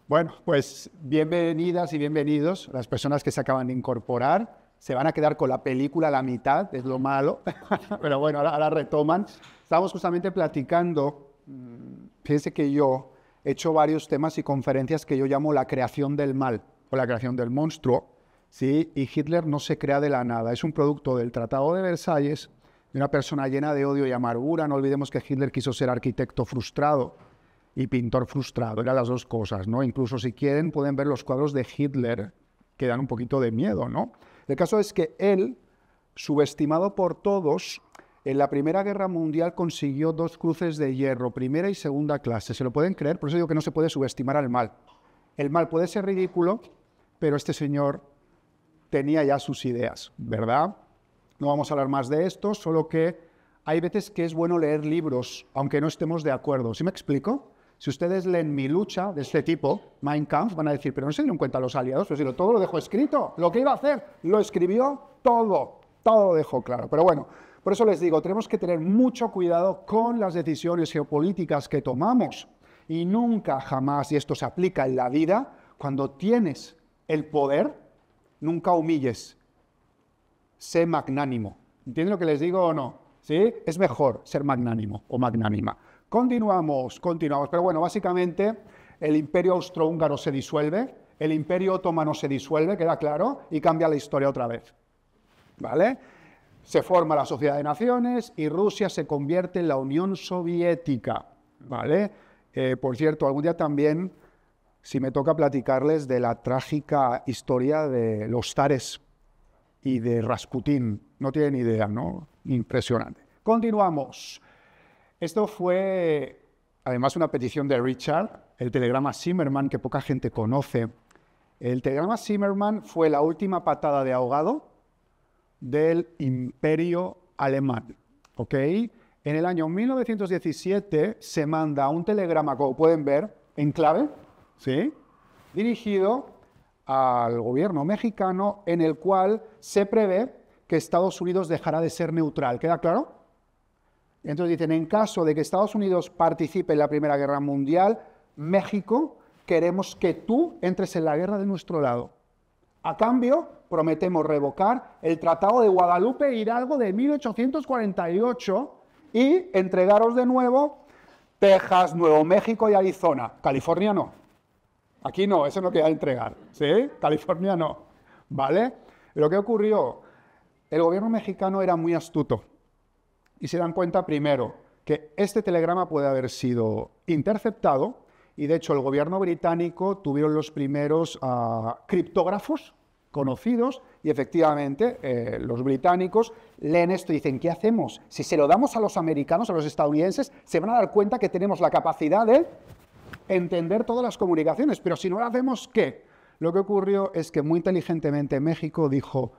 Bueno, pues bienvenidas y bienvenidos las personas que se acaban de incorporar. Se van a quedar con la película a la mitad, es lo malo. Pero bueno, ahora retoman. Estábamos justamente platicando. Fíjense que yo he hecho varios temas y conferencias que yo llamo la creación del mal o la creación del monstruo. ¿Sí? Y Hitler no se crea de la nada. Es un producto del Tratado de Versalles, de una persona llena de odio y amargura. No olvidemos que Hitler quiso ser arquitecto frustrado y pintor frustrado. Eran las dos cosas, ¿no? Incluso si quieren pueden ver los cuadros de Hitler que dan un poquito de miedo, ¿no? El caso es que él, subestimado por todos, en la Primera Guerra Mundial consiguió 2 cruces de hierro, primera y segunda clase. ¿Se lo pueden creer? Por eso digo que no se puede subestimar al mal. El mal puede ser ridículo, pero este señor tenía ya sus ideas, ¿verdad? No vamos a hablar más de esto, solo que hay veces que es bueno leer libros, aunque no estemos de acuerdo. ¿Sí me explico? Si ustedes leen Mi lucha, de este tipo, Mein Kampf, van a decir, pero no se dieron cuenta los aliados, pero si todo lo dejó escrito, lo que iba a hacer, lo escribió todo lo dejó claro. Pero bueno, por eso les digo, tenemos que tener mucho cuidado con las decisiones geopolíticas que tomamos y nunca, jamás, y esto se aplica en la vida, cuando tienes el poder, nunca humilles, sé magnánimo. ¿Entienden lo que les digo o no? ¿Sí? Es mejor ser magnánimo o magnánima. Continuamos. Pero bueno, básicamente el Imperio Austrohúngaro se disuelve, el Imperio Otomano se disuelve, queda claro, y cambia la historia otra vez. ¿Vale? Se forma la Sociedad de Naciones y Rusia se convierte en la Unión Soviética. ¿Vale? Por cierto, algún día también si me toca platicarles de la trágica historia de los zares y de Rasputín. No tienen idea, ¿no? Impresionante. Continuamos. Esto fue, además, una petición de Richard, el telegrama Zimmermann, que poca gente conoce. El telegrama Zimmermann fue la última patada de ahogado del Imperio Alemán, ¿ok? En el año 1917 se manda un telegrama, como pueden ver, en clave, ¿sí?, dirigido al gobierno mexicano, en el cual se prevé que Estados Unidos dejará de ser neutral. ¿Queda claro? Entonces dicen, en caso de que Estados Unidos participe en la Primera Guerra Mundial, México, queremos que tú entres en la guerra de nuestro lado. A cambio, prometemos revocar el Tratado de Guadalupe Hidalgo de 1848 y entregaros de nuevo Texas, Nuevo México y Arizona. California no. Aquí no, eso no queda entregar. ¿Sí? California no. ¿Vale? Lo que ocurrió, el gobierno mexicano era muy astuto y se dan cuenta primero que este telegrama puede haber sido interceptado y de hecho el gobierno británico tuvieron los primeros criptógrafos conocidos y efectivamente los británicos leen esto y dicen, ¿qué hacemos? Si se lo damos a los americanos, a los estadounidenses, se van a dar cuenta que tenemos la capacidad de entender todas las comunicaciones, pero si no lo hacemos, ¿qué? Lo que ocurrió es que muy inteligentemente México dijo,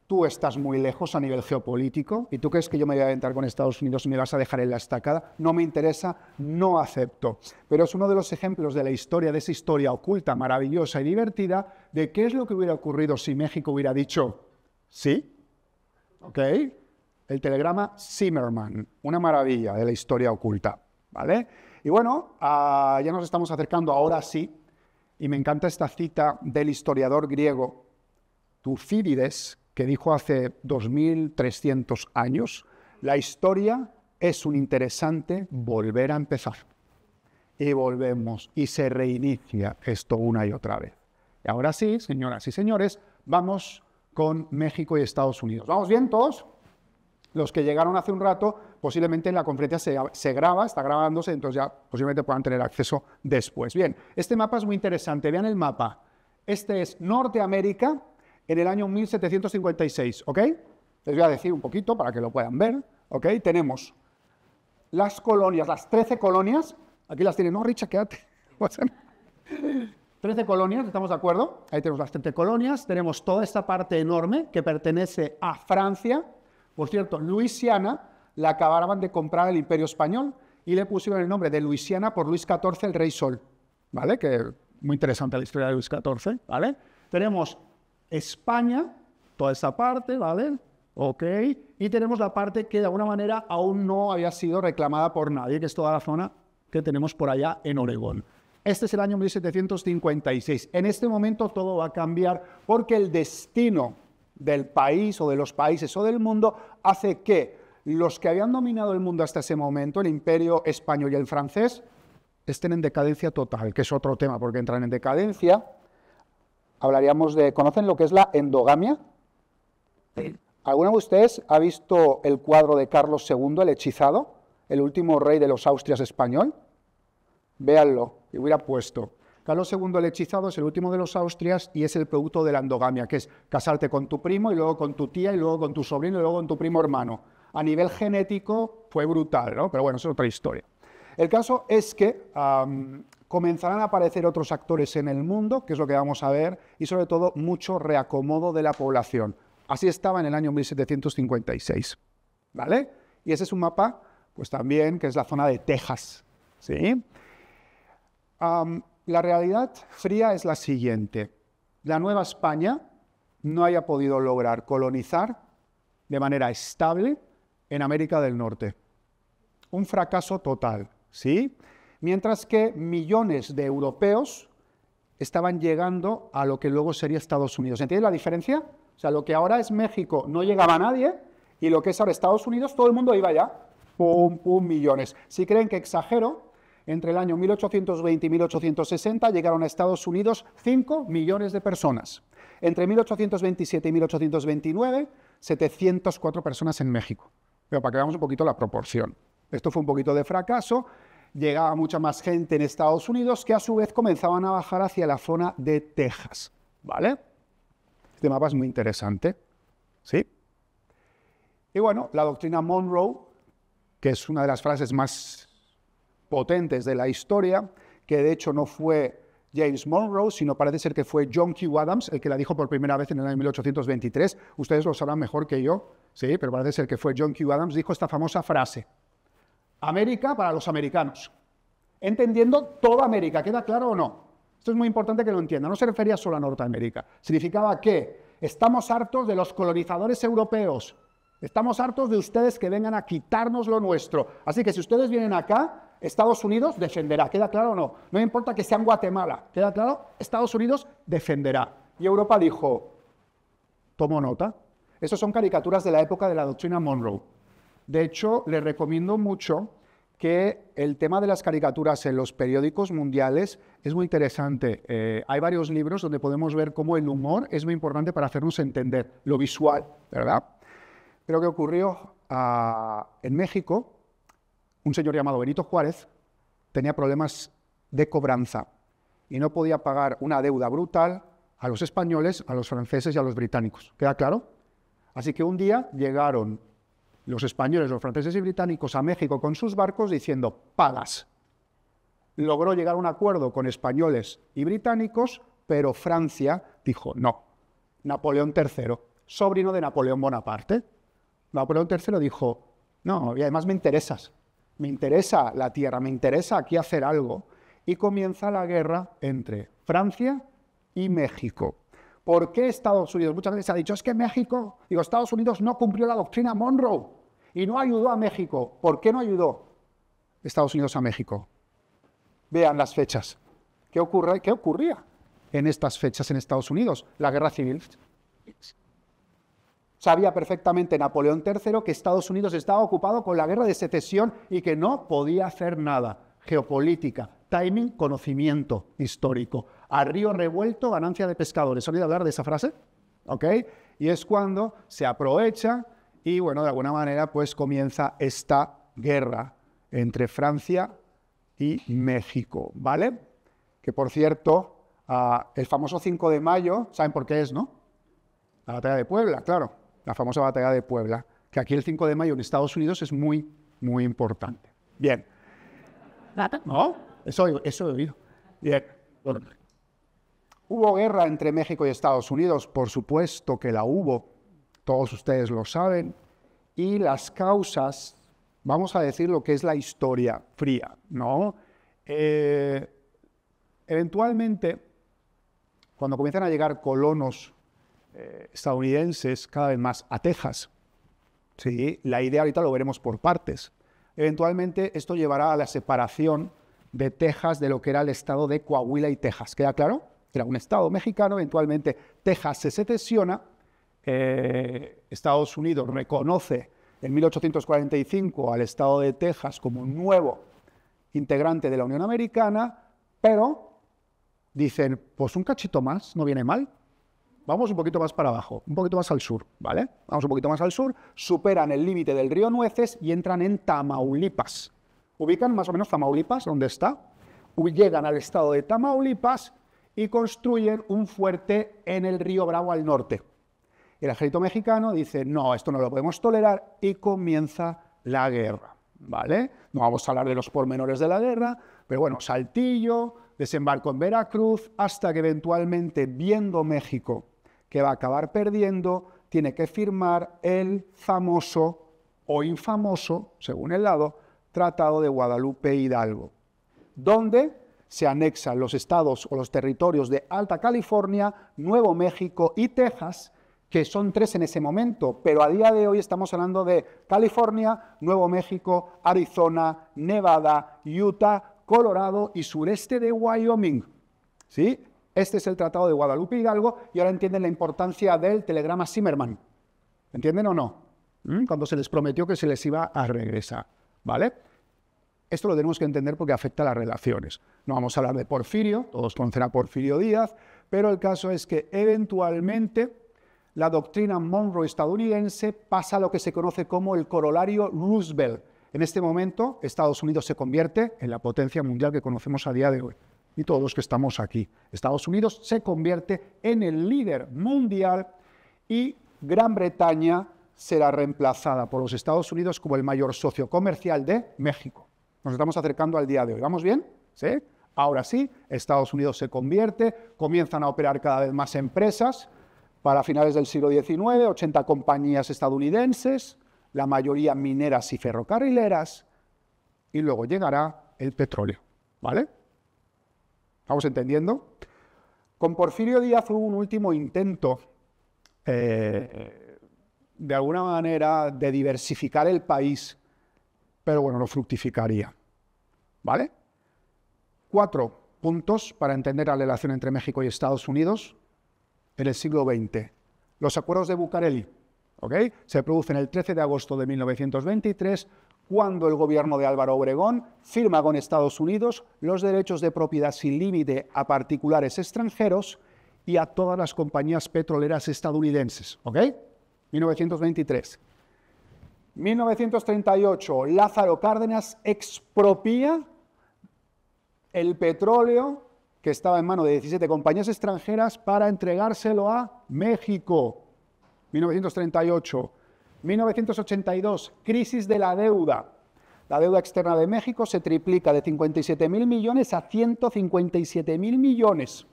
tú estás muy lejos a nivel geopolítico y tú crees que yo me voy a aventar con Estados Unidos y me vas a dejar en la estacada, no me interesa, no acepto. Pero es uno de los ejemplos de la historia, de esa historia oculta, maravillosa y divertida, de qué es lo que hubiera ocurrido si México hubiera dicho sí, ¿ok? El telegrama Zimmermann, una maravilla de la historia oculta, ¿vale? Y bueno, ya nos estamos acercando ahora sí, y me encanta esta cita del historiador griego Tucídides, que dijo hace 2300 años, la historia es un interesante volver a empezar. Y volvemos, y se reinicia esto una y otra vez. Y ahora sí, señoras y señores, vamos con México y Estados Unidos. ¿Vamos bien todos? Los que llegaron hace un rato, posiblemente en la conferencia se graba, está grabándose, entonces ya posiblemente puedan tener acceso después. Bien, este mapa es muy interesante, vean el mapa. Este es Norteamérica en el año 1756, ¿ok? Les voy a decir un poquito para que lo puedan ver, ¿ok? Tenemos las colonias, las 13 colonias, aquí las tienen, no, Richard, quédate. 13 colonias, ¿estamos de acuerdo? Ahí tenemos las 13 colonias, tenemos toda esta parte enorme que pertenece a Francia. Por cierto, Luisiana la acababan de comprar el Imperio Español y le pusieron el nombre de Luisiana por Luis XIV, el Rey Sol, ¿vale? Que muy interesante la historia de Luis XIV, ¿vale? Tenemos España, toda esta parte, ¿vale? Ok, y tenemos la parte que de alguna manera aún no había sido reclamada por nadie, que es toda la zona que tenemos por allá en Oregón. Este es el año 1756. En este momento todo va a cambiar porque el destino del país o de los países o del mundo hace que los que habían dominado el mundo hasta ese momento, el Imperio español y el francés, estén en decadencia total, que es otro tema, porque entran en decadencia. Hablaríamos de, ¿conocen lo que es la endogamia? Sí. ¿Alguno de ustedes ha visto el cuadro de Carlos II, el hechizado, el último rey de los Austrias español? Véanlo, y hubiera puesto. Carlos II el hechizado es el último de los Austrias y es el producto de la endogamia, que es casarte con tu primo y luego con tu tía y luego con tu sobrino y luego con tu primo hermano. A nivel genético fue brutal, ¿no? Pero bueno, eso es otra historia. El caso es que comenzarán a aparecer otros actores en el mundo, que es lo que vamos a ver, y sobre todo mucho reacomodo de la población. Así estaba en el año 1756, ¿vale? Y ese es un mapa, pues también, que es la zona de Texas, ¿sí? La realidad fría es la siguiente. La Nueva España no haya podido lograr colonizar de manera estable en América del Norte. Un fracaso total, ¿sí? Mientras que millones de europeos estaban llegando a lo que luego sería Estados Unidos. ¿Entiendes la diferencia? O sea, lo que ahora es México no llegaba a nadie y lo que es ahora Estados Unidos, todo el mundo iba allá. ¡Pum, pum! Millones. Si creen que exagero, entre el año 1820 y 1860 llegaron a Estados Unidos 5 millones de personas. Entre 1827 y 1829, 704 personas en México. Pero para que veamos un poquito la proporción. Esto fue un poquito de fracaso llegaba mucha más gente en Estados Unidos que a su vez comenzaban a bajar hacia la zona de Texas, ¿vale? Este mapa es muy interesante, ¿sí? Y bueno, la doctrina Monroe, que es una de las frases más potentes de la historia, que de hecho no fue James Monroe, sino parece ser que fue John Q. Adams el que la dijo por primera vez en el año 1823. Ustedes lo sabrán mejor que yo, sí, pero parece ser que fue John Q. Adams, dijo esta famosa frase: América para los americanos, entendiendo toda América. ¿Queda claro o no? Esto es muy importante que lo entiendan. No se refería solo a Norteamérica. Significaba que estamos hartos de los colonizadores europeos. Estamos hartos de ustedes que vengan a quitarnos lo nuestro. Así que si ustedes vienen acá, Estados Unidos defenderá. ¿Queda claro o no? No importa que sean Guatemala. ¿Queda claro? Estados Unidos defenderá. Y Europa dijo, tomo nota. Esas son caricaturas de la época de la doctrina Monroe. De hecho, les recomiendo mucho que el tema de las caricaturas en los periódicos mundiales es muy interesante. Hay varios libros donde podemos ver cómo el humor es muy importante para hacernos entender lo visual, ¿verdad? Pero ¿qué ocurrió? En México, un señor llamado Benito Juárez tenía problemas de cobranza y no podía pagar una deuda brutal a los españoles, a los franceses y a los británicos. ¿Queda claro? Así que un día llegaron los españoles, los franceses y británicos a México con sus barcos diciendo, pagas. Logró llegar a un acuerdo con españoles y británicos, pero Francia dijo no. Napoleón III, sobrino de Napoleón Bonaparte. Napoleón III dijo, no, y además me interesa la tierra, me interesa aquí hacer algo. Y comienza la guerra entre Francia y México. ¿Por qué Estados Unidos? Muchas veces se ha dicho, es que México, Estados Unidos no cumplió la doctrina Monroe y no ayudó a México. ¿Por qué no ayudó Estados Unidos a México? Vean las fechas. ¿Qué ocurría en estas fechas en Estados Unidos? La guerra civil. Sabía perfectamente Napoleón III que Estados Unidos estaba ocupado con la guerra de secesión y que no podía hacer nada. Geopolítica, timing, conocimiento histórico. A río revuelto, ganancia de pescadores. ¿Han oído hablar de esa frase? ¿Ok? Y es cuando se aprovecha y, bueno, de alguna manera, pues comienza esta guerra entre Francia y México, ¿vale? Que, por cierto, el famoso 5 de mayo, ¿saben por qué es, no? La batalla de Puebla, claro. La famosa batalla de Puebla, que aquí el 5 de mayo en Estados Unidos es muy, muy importante. Bien. ¿No? Eso he oído. Bien. ¿Hubo guerra entre México y Estados Unidos? Por supuesto que la hubo. Todos ustedes lo saben. Y las causas, vamos a decir lo que es la historia fría, ¿no? Eventualmente, cuando comienzan a llegar colonos estadounidenses cada vez más a Texas, ¿sí? La idea ahorita lo veremos por partes. Eventualmente esto llevará a la separación de Texas de lo que era el estado de Coahuila y Texas. ¿Queda claro? Era un estado mexicano, eventualmente Texas se secesiona, Estados Unidos reconoce en 1845 al estado de Texas como un nuevo integrante de la Unión Americana, pero dicen, pues un cachito más, no viene mal. Vamos un poquito más para abajo, un poquito más al sur, ¿vale? Vamos un poquito más al sur, superan el límite del río Nueces y entran en Tamaulipas. ¿Ubican más o menos Tamaulipas? ¿Dónde está? Llegan al estado de Tamaulipas y construyen un fuerte en el río Bravo al norte. El ejército mexicano dice, no, esto no lo podemos tolerar, y comienza la guerra, ¿vale? No vamos a hablar de los pormenores de la guerra, pero bueno, Saltillo, desembarco en Veracruz, hasta que eventualmente, viendo México que va a acabar perdiendo, tiene que firmar el famoso o infamoso, según el lado, Tratado de Guadalupe Hidalgo, donde se anexan los estados o los territorios de Alta California, Nuevo México y Texas, que son 3 en ese momento, pero a día de hoy estamos hablando de California, Nuevo México, Arizona, Nevada, Utah, Colorado y sureste de Wyoming. ¿Sí? Este es el Tratado de Guadalupe Hidalgo y ahora entienden la importancia del telegrama Zimmerman. ¿Entienden o no? Cuando se les prometió que se les iba a regresar. ¿Vale? Esto lo tenemos que entender porque afecta a las relaciones. No vamos a hablar de Porfirio, todos conocen a Porfirio Díaz, pero el caso es que eventualmente la doctrina Monroe estadounidense pasa a lo que se conoce como el corolario Roosevelt. En este momento, Estados Unidos se convierte en la potencia mundial que conocemos a día de hoy. Y todos los que estamos aquí. Estados Unidos se convierte en el líder mundial y Gran Bretaña será reemplazada por los Estados Unidos como el mayor socio comercial de México. Nos estamos acercando al día de hoy. ¿Vamos bien? ¿Sí? Ahora sí, Estados Unidos se convierte, comienzan a operar cada vez más empresas. Para finales del siglo XIX, 80 compañías estadounidenses, la mayoría mineras y ferrocarrileras, y luego llegará el petróleo. ¿Vale? ¿Vamos entendiendo? Con Porfirio Díaz hubo un último intento, de alguna manera, de diversificar el país, pero bueno, no fructificaría. ¿Vale? 4 puntos para entender la relación entre México y Estados Unidos en el siglo XX. Los acuerdos de Bucareli, ¿ok? Se producen el 13 de agosto de 1923, cuando el gobierno de Álvaro Obregón firma con Estados Unidos los derechos de propiedad sin límite a particulares extranjeros y a todas las compañías petroleras estadounidenses, ¿ok? 1923. 1938, Lázaro Cárdenas expropia el petróleo que estaba en manos de 17 compañías extranjeras para entregárselo a México. 1938. 1982, crisis de la deuda. La deuda externa de México se triplica de 57.000 millones a 157.000 millones.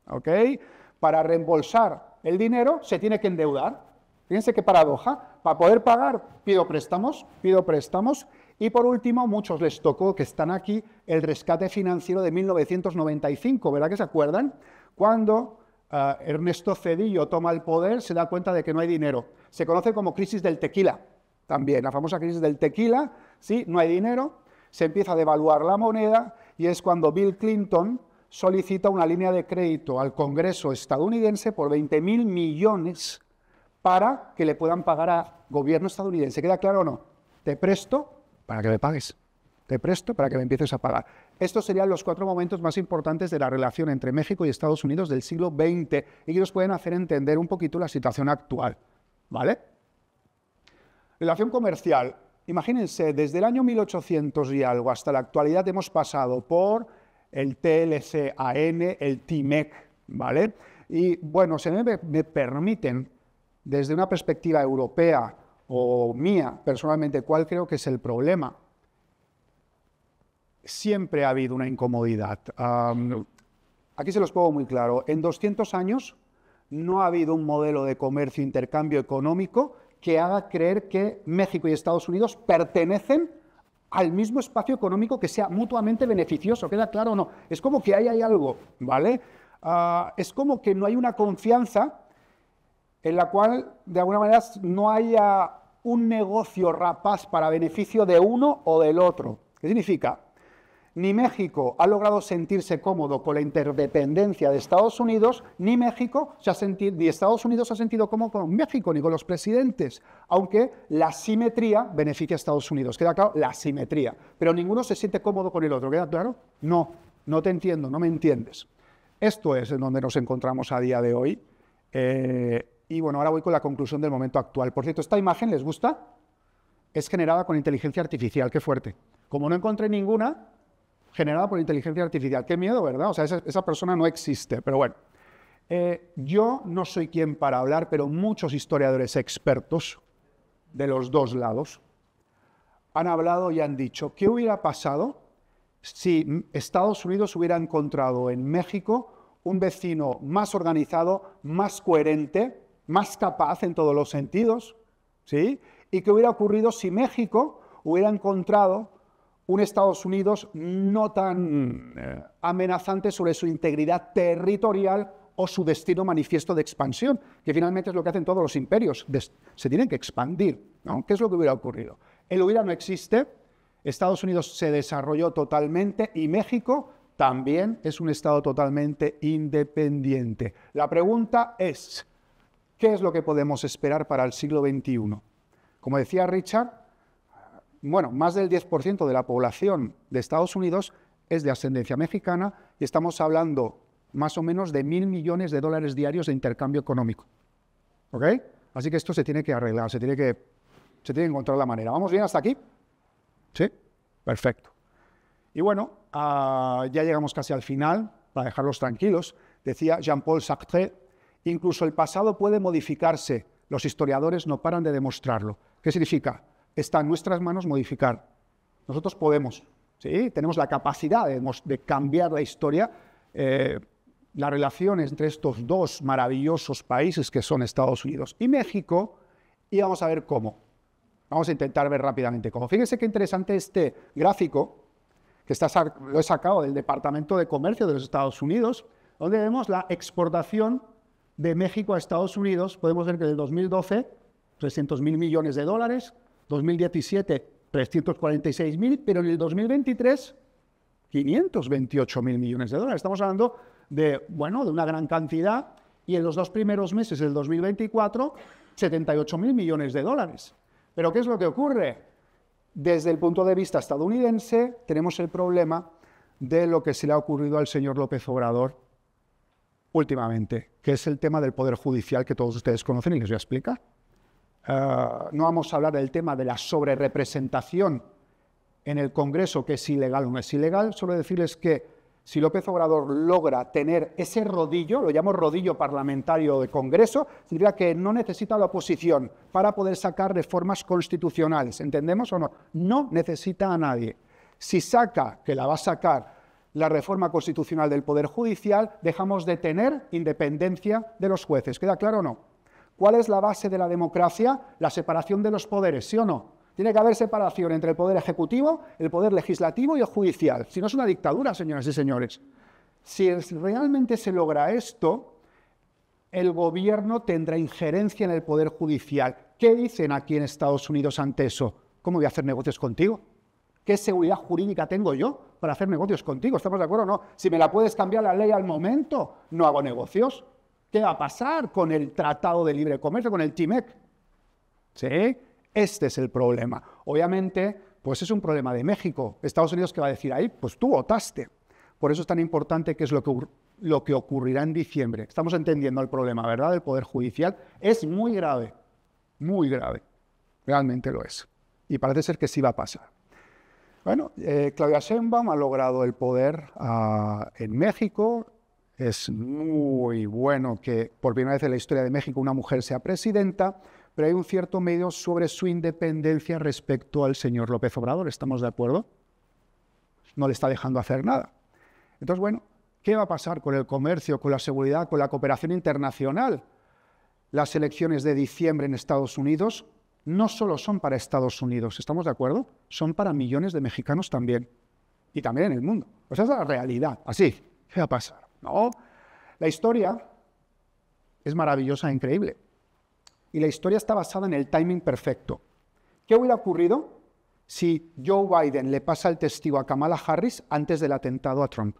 ¿Ok? Para reembolsar el dinero se tiene que endeudar. Fíjense qué paradoja. Para poder pagar, pido préstamos. Y por último, muchos les tocó, que están aquí, el rescate financiero de 1995, ¿verdad que se acuerdan? Cuando Ernesto Zedillo toma el poder, se da cuenta de que no hay dinero. Se conoce como crisis del tequila, también, la famosa crisis del tequila, ¿sí? No hay dinero, se empieza a devaluar la moneda y es cuando Bill Clinton solicita una línea de crédito al Congreso estadounidense por 20.000 millones para que le puedan pagar al gobierno estadounidense. ¿Queda claro o no? Te presto para que me pagues. Te presto para que me empieces a pagar. Estos serían los 4 momentos más importantes de la relación entre México y Estados Unidos del siglo XX y que nos pueden hacer entender un poquito la situación actual. ¿Vale? Relación comercial. Imagínense, desde el año 1800 y algo hasta la actualidad hemos pasado por el TLC-AN, el TMEC, ¿vale? Y bueno, si me permiten, desde una perspectiva europea o mía, personalmente, ¿cuál creo que es el problema? Siempre ha habido una incomodidad. Aquí se los pongo muy claro. En 200 años no ha habido un modelo de comercio e intercambio económico que haga creer que México y Estados Unidos pertenecen al mismo espacio económico que sea mutuamente beneficioso. ¿Queda claro o no? Es como que ahí hay algo, ¿vale? Es como que no hay una confianza en la cual, de alguna manera, no haya un negocio rapaz para beneficio de uno o del otro. ¿Qué significa? Ni México ha logrado sentirse cómodo con la interdependencia de Estados Unidos, ni Estados Unidos se ha sentido cómodo con México, ni con los presidentes, aunque la simetría beneficia a Estados Unidos. ¿Queda claro? La simetría. Pero ninguno se siente cómodo con el otro. ¿Queda claro? No, no te entiendo, no me entiendes. Esto es en donde nos encontramos a día de hoy. Y bueno, ahora voy con la conclusión del momento actual. Por cierto, ¿esta imagen les gusta? Es generada con inteligencia artificial. ¡Qué fuerte! Como no encontré ninguna generada por inteligencia artificial. Qué miedo, ¿verdad? O sea, esa persona no existe, pero bueno. Yo no soy quien para hablar, pero muchos historiadores expertos de los dos lados han hablado y han dicho, ¿qué hubiera pasado si Estados Unidos hubiera encontrado en México un vecino más organizado, más coherente, más capaz en todos los sentidos? ¿Sí? ¿Y qué hubiera ocurrido si México hubiera encontrado un Estados Unidos no tan amenazante sobre su integridad territorial o su destino manifiesto de expansión, que finalmente es lo que hacen todos los imperios, se tienen que expandir, ¿no? ¿Qué es lo que hubiera ocurrido? El hubiera no existe, Estados Unidos se desarrolló totalmente y México también es un Estado totalmente independiente. La pregunta es, ¿qué es lo que podemos esperar para el siglo XXI? Como decía Richard, bueno, más del 10% de la población de Estados Unidos es de ascendencia mexicana y estamos hablando más o menos de 1.000 millones de dólares diarios de intercambio económico. ¿Ok? Así que esto se tiene que arreglar, se tiene que encontrar la manera. ¿Vamos bien hasta aquí? ¿Sí? Perfecto. Y bueno, ya llegamos casi al final, para dejarlos tranquilos. Decía Jean-Paul Sartre, incluso el pasado puede modificarse, los historiadores no paran de demostrarlo. ¿Qué significa? Está en nuestras manos modificar. Nosotros podemos, ¿sí? Tenemos la capacidad de cambiar la historia. La relación entre estos dos maravillosos países que son Estados Unidos y México, y vamos a ver cómo. Vamos a intentar ver rápidamente cómo. Fíjense qué interesante este gráfico, que lo he sacado del Departamento de Comercio de los Estados Unidos, donde vemos la exportación de México a Estados Unidos. Podemos ver que en el 2012, 300.000 millones de dólares, 2017, 346.000, pero en el 2023, 528.000 millones de dólares. Estamos hablando de una gran cantidad, y en los 2 primeros meses del 2024, 78.000 millones de dólares. Pero ¿qué es lo que ocurre? Desde el punto de vista estadounidense, tenemos el problema de lo que se le ha ocurrido al señor López Obrador últimamente, que es el tema del Poder Judicial, que todos ustedes conocen y les voy a explicar. No vamos a hablar del tema de la sobrerepresentación en el Congreso, que es ilegal o no es ilegal, solo decirles que si López Obrador logra tener ese rodillo, lo llamo rodillo parlamentario de Congreso, significa que no necesita la oposición para poder sacar reformas constitucionales. ¿Entendemos o no? No necesita a nadie. Si saca, que la va a sacar, la reforma constitucional del Poder Judicial, dejamos de tener independencia de los jueces. ¿Queda claro o no? ¿Cuál es la base de la democracia? La separación de los poderes, ¿sí o no? Tiene que haber separación entre el poder ejecutivo, el poder legislativo y el judicial. Si no, es una dictadura, señoras y señores. Si realmente se logra esto, el gobierno tendrá injerencia en el poder judicial. ¿Qué dicen aquí en Estados Unidos ante eso? ¿Cómo voy a hacer negocios contigo? ¿Qué seguridad jurídica tengo yo para hacer negocios contigo? ¿Estamos de acuerdo o no? Si me la puedes cambiar la ley al momento, no hago negocios. ¿Qué va a pasar con el Tratado de Libre Comercio, con el TIMEC? ¿Sí? Este es el problema. Obviamente, pues es un problema de México. Estados Unidos, ¿qué va a decir ahí? Pues tú votaste. Por eso es tan importante qué es lo que ocurrirá en diciembre. Estamos entendiendo el problema, ¿verdad? Del Poder Judicial. Es muy grave. Muy grave. Realmente lo es. Y parece ser que sí va a pasar. Bueno, Claudia Sheinbaum ha logrado el poder en México. Es muy bueno que por primera vez en la historia de México una mujer sea presidenta, pero hay un cierto medio sobre su independencia respecto al señor López Obrador. ¿Estamos de acuerdo? No le está dejando hacer nada. Entonces, bueno, ¿qué va a pasar con el comercio, con la seguridad, con la cooperación internacional? Las elecciones de diciembre en Estados Unidos no solo son para Estados Unidos, ¿estamos de acuerdo? Son para millones de mexicanos también, y también en el mundo. Pues esa es la realidad. Así, ¿qué va a pasar? No, la historia es maravillosa e increíble. Y la historia está basada en el timing perfecto. ¿Qué hubiera ocurrido si Joe Biden le pasa el testigo a Kamala Harris antes del atentado a Trump?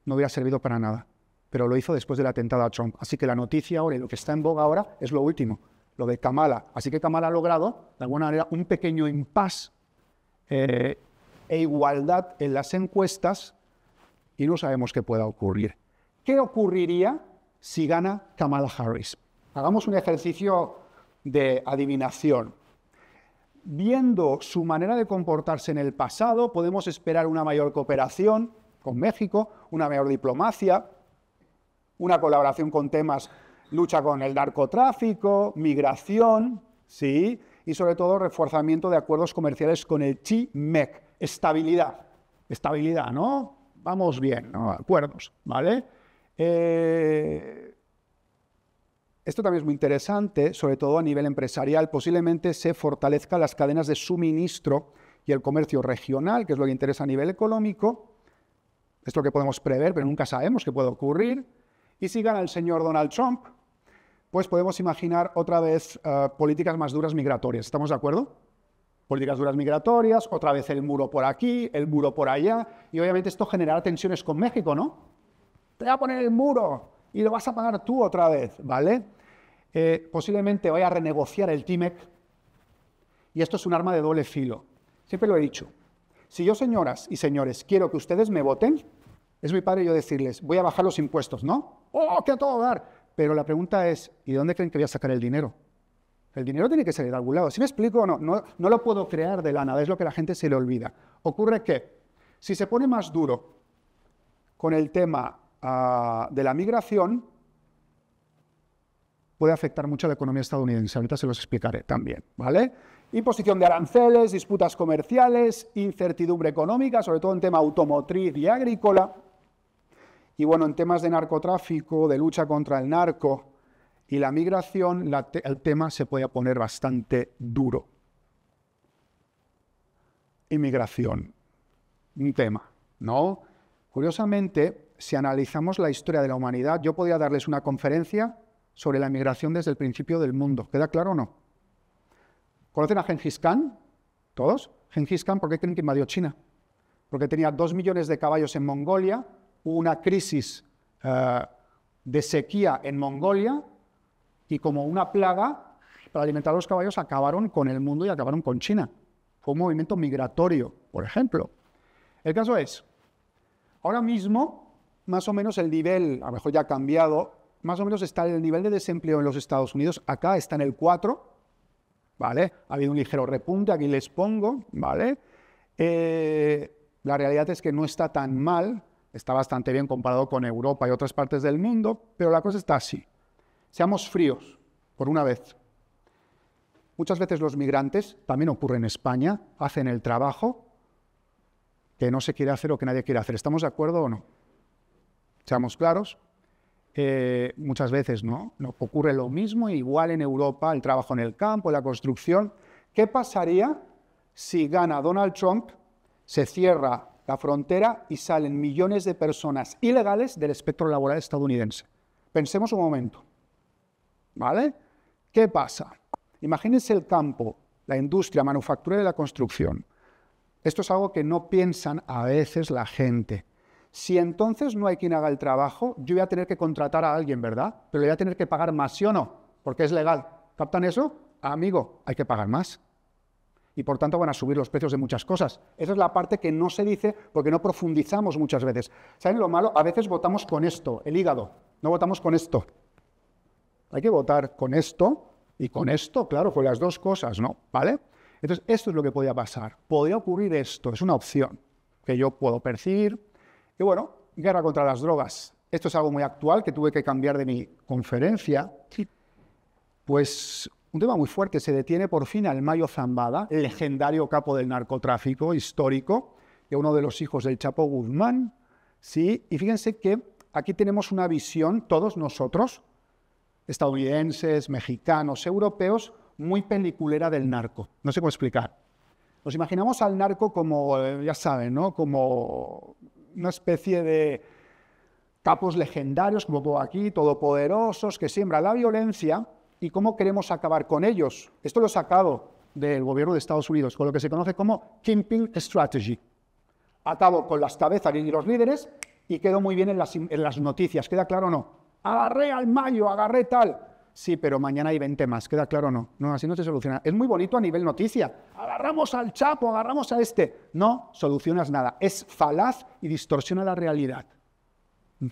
No hubiera servido para nada, pero lo hizo después del atentado a Trump. Así que la noticia ahora y lo que está en boga ahora es lo último, lo de Kamala. Así que Kamala ha logrado, de alguna manera, un pequeño impasse e igualdad en las encuestas y no sabemos qué pueda ocurrir. ¿Qué ocurriría si gana Kamala Harris? Hagamos un ejercicio de adivinación. Viendo su manera de comportarse en el pasado, podemos esperar una mayor cooperación con México, una mayor diplomacia, una colaboración con temas, lucha con el narcotráfico, migración, ¿sí? Y sobre todo reforzamiento de acuerdos comerciales con el TIMEC. Estabilidad. Estabilidad, ¿no? Vamos bien, ¿no? Acuerdos, ¿vale? Esto también es muy interesante, sobre todo a nivel empresarial. Posiblemente se fortalezcan las cadenas de suministro y el comercio regional, que es lo que interesa a nivel económico. Es lo que podemos prever, pero nunca sabemos qué puede ocurrir. Y si gana el señor Donald Trump, pues podemos imaginar otra vez políticas más duras migratorias. ¿Estamos de acuerdo? Políticas duras migratorias, otra vez el muro por aquí, el muro por allá. Y obviamente esto generará tensiones con México, ¿no? Te voy a poner el muro y lo vas a pagar tú otra vez, ¿vale? Posiblemente vaya a renegociar el TIMEC. Y esto es un arma de doble filo. Siempre lo he dicho. Si yo, señoras y señores, quiero que ustedes me voten, es muy padre yo decirles, voy a bajar los impuestos, ¿no? ¡Oh, que a todo dar! Pero la pregunta es, ¿y de dónde creen que voy a sacar el dinero? El dinero tiene que salir de algún lado. ¿Sí me explico o no? No lo puedo crear de la nada, es lo que la gente se le olvida. Ocurre que, si se pone más duro con el tema de la migración, puede afectar mucho a la economía estadounidense. Ahorita se los explicaré también, ¿vale? Imposición de aranceles, disputas comerciales, incertidumbre económica, sobre todo en tema automotriz y agrícola. Y bueno, en temas de narcotráfico, de lucha contra el narco y la migración, el tema se puede poner bastante duro. Inmigración, un tema, ¿no? Curiosamente, si analizamos la historia de la humanidad, yo podría darles una conferencia sobre la migración desde el principio del mundo. ¿Queda claro o no? ¿Conocen a Gengis Khan? ¿Todos? Gengis Khan, ¿por qué creen que invadió China? Porque tenía 2 millones de caballos en Mongolia, hubo una crisis de sequía en Mongolia y como una plaga, para alimentar a los caballos, acabaron con el mundo y acabaron con China. Fue un movimiento migratorio, por ejemplo. El caso es, ahora mismo, más o menos el nivel, a lo mejor ya ha cambiado, más o menos está el nivel de desempleo en los Estados Unidos, acá está en el 4, ¿vale? Ha habido un ligero repunte, aquí les pongo, ¿vale? La realidad es que no está tan mal, está bastante bien comparado con Europa y otras partes del mundo, pero la cosa está así. Seamos fríos, por una vez. Muchas veces los migrantes, también ocurre en España, hacen el trabajo que no se quiere hacer o que nadie quiere hacer. ¿Estamos de acuerdo o no? Seamos claros. Muchas veces no ocurre lo mismo, igual en Europa, el trabajo en el campo, la construcción. ¿Qué pasaría si gana Donald Trump, se cierra la frontera y salen millones de personas ilegales del espectro laboral estadounidense? Pensemos un momento, ¿vale? ¿Qué pasa? Imagínense el campo, la industria manufacturera y la construcción. Esto es algo que no piensan a veces la gente. Si entonces no hay quien haga el trabajo, yo voy a tener que contratar a alguien, ¿verdad? Pero le voy a tener que pagar más, ¿sí o no? Porque es legal. ¿Captan eso? Amigo, hay que pagar más. Y por tanto van a subir los precios de muchas cosas. Esa es la parte que no se dice porque no profundizamos muchas veces. ¿Saben lo malo? A veces votamos con esto, el hígado. No votamos con esto. Hay que votar con esto y con esto, claro, con las dos cosas, ¿no? ¿Vale? Entonces, esto es lo que podría pasar. Podría ocurrir esto, es una opción que yo puedo percibir. Y bueno, guerra contra las drogas. Esto es algo muy actual que tuve que cambiar de mi conferencia. Pues un tema muy fuerte. Se detiene por fin al Mayo Zambada, el legendario capo del narcotráfico histórico, y uno de los hijos del Chapo Guzmán. ¿Sí? Y fíjense que aquí tenemos una visión, todos nosotros, estadounidenses, mexicanos, europeos, muy peliculera del narco. No sé cómo explicar. Nos imaginamos al narco como, ya saben, ¿no? Como una especie de capos legendarios, como pongo aquí, todopoderosos, que siembran la violencia. ¿Y cómo queremos acabar con ellos? Esto lo he sacado del gobierno de Estados Unidos, con lo que se conoce como Kingpin Strategy. Acabo con las cabezas y los líderes y quedo muy bien en las noticias. ¿Queda claro o no? Agarré al Mayo, agarré tal. Sí, pero mañana hay 20 más. ¿Queda claro o no? No, así no se soluciona. Es muy bonito a nivel noticia. Agarramos al Chapo, agarramos a este. No solucionas nada. Es falaz y distorsiona la realidad.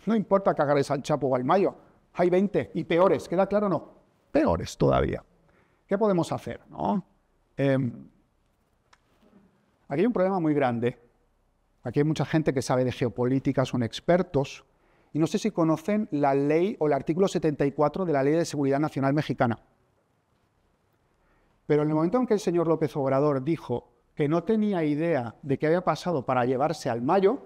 No importa que agarres al Chapo o al Mayo. Hay 20 y peores. ¿Queda claro o no? Peores todavía. ¿Qué podemos hacer? ¿No? Aquí hay un problema muy grande. Aquí hay mucha gente que sabe de geopolítica, son expertos. Y no sé si conocen la ley o el artículo 74 de la Ley de Seguridad Nacional Mexicana. Pero en el momento en que el señor López Obrador dijo que no tenía idea de qué había pasado para llevarse al Mayo,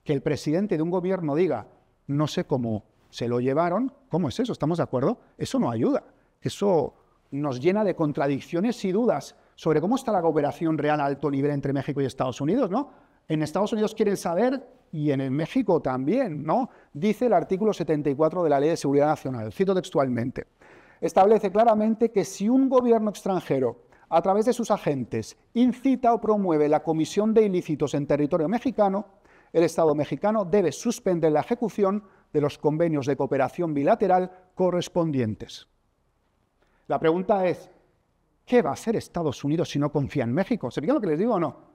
que el presidente de un gobierno diga, no sé cómo se lo llevaron, ¿cómo es eso? ¿Estamos de acuerdo? Eso no ayuda. Eso nos llena de contradicciones y dudas sobre cómo está la cooperación real a alto nivel entre México y Estados Unidos, ¿no? En Estados Unidos quieren saber, y en México también, ¿no? Dice el artículo 74 de la Ley de Seguridad Nacional, cito textualmente, establece claramente que si un gobierno extranjero, a través de sus agentes, incita o promueve la comisión de ilícitos en territorio mexicano, el Estado mexicano debe suspender la ejecución de los convenios de cooperación bilateral correspondientes. La pregunta es, ¿qué va a hacer Estados Unidos si no confía en México? ¿Se fijan lo que les digo o no?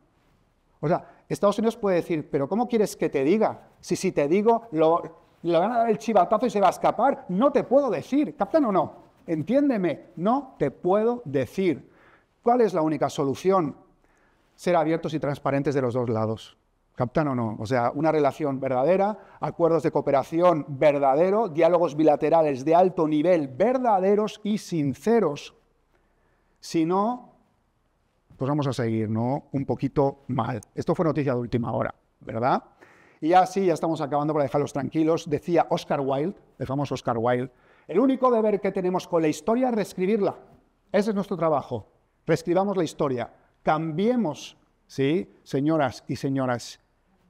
O sea, Estados Unidos puede decir, pero ¿cómo quieres que te diga? Si te digo, le van a dar el chivatazo y se va a escapar. No te puedo decir, ¿captan o no? entiéndeme, no te puedo decir. ¿Cuál es la única solución? Ser abiertos y transparentes de los dos lados. ¿Captan o no? O sea, una relación verdadera, acuerdos de cooperación verdadero, diálogos bilaterales de alto nivel verdaderos y sinceros. Si no, pues vamos a seguir, ¿no? Un poquito mal. Esto fue noticia de última hora, ¿verdad? Y ya sí, ya estamos acabando para dejarlos tranquilos. Decía Oscar Wilde, el famoso Oscar Wilde, el único deber que tenemos con la historia es reescribirla. Ese es nuestro trabajo. Reescribamos la historia. Cambiemos, ¿sí? Señoras y señores,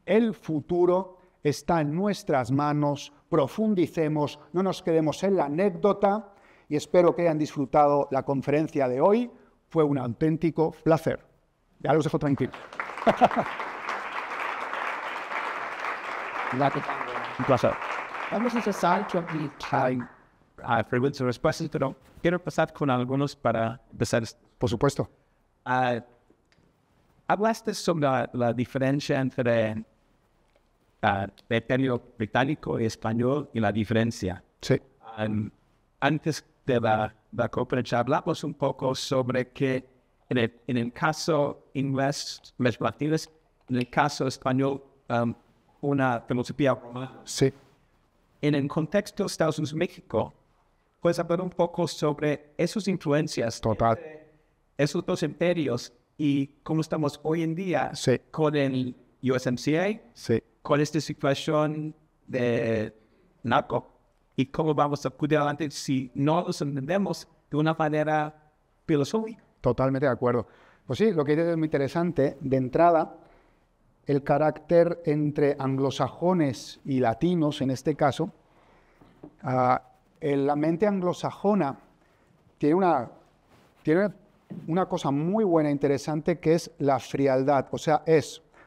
el futuro está en nuestras manos. Profundicemos, no nos quedemos en la anécdota y espero que hayan disfrutado la conferencia de hoy. Fue un auténtico placer. Ya los dejo tranquilos. Un placer. Vamos a empezar con preguntas y respuestas, pero quiero empezar con algunos para empezar. Por supuesto. Hablaste sobre la diferencia entre el imperio británico y español y la diferencia. Sí. Antes de la conferencia hablamos un poco sobre que en el caso inglés, los latinos, en el caso español, una filosofía romana. Sí. En el contexto de Estados Unidos y México, puedes hablar un poco sobre esas influencias. Total. Esos dos imperios y cómo estamos hoy en día Sí. con el USMCA, Sí. con esta situación de narco y cómo vamos a acudir adelante si no los entendemos de una manera filosófica. Totalmente de acuerdo. Pues sí, lo que dices es muy interesante. De entrada, el carácter entre anglosajones y latinos, en este caso, la mente anglosajona tiene una cosa muy buena e interesante que es la frialdad. O sea,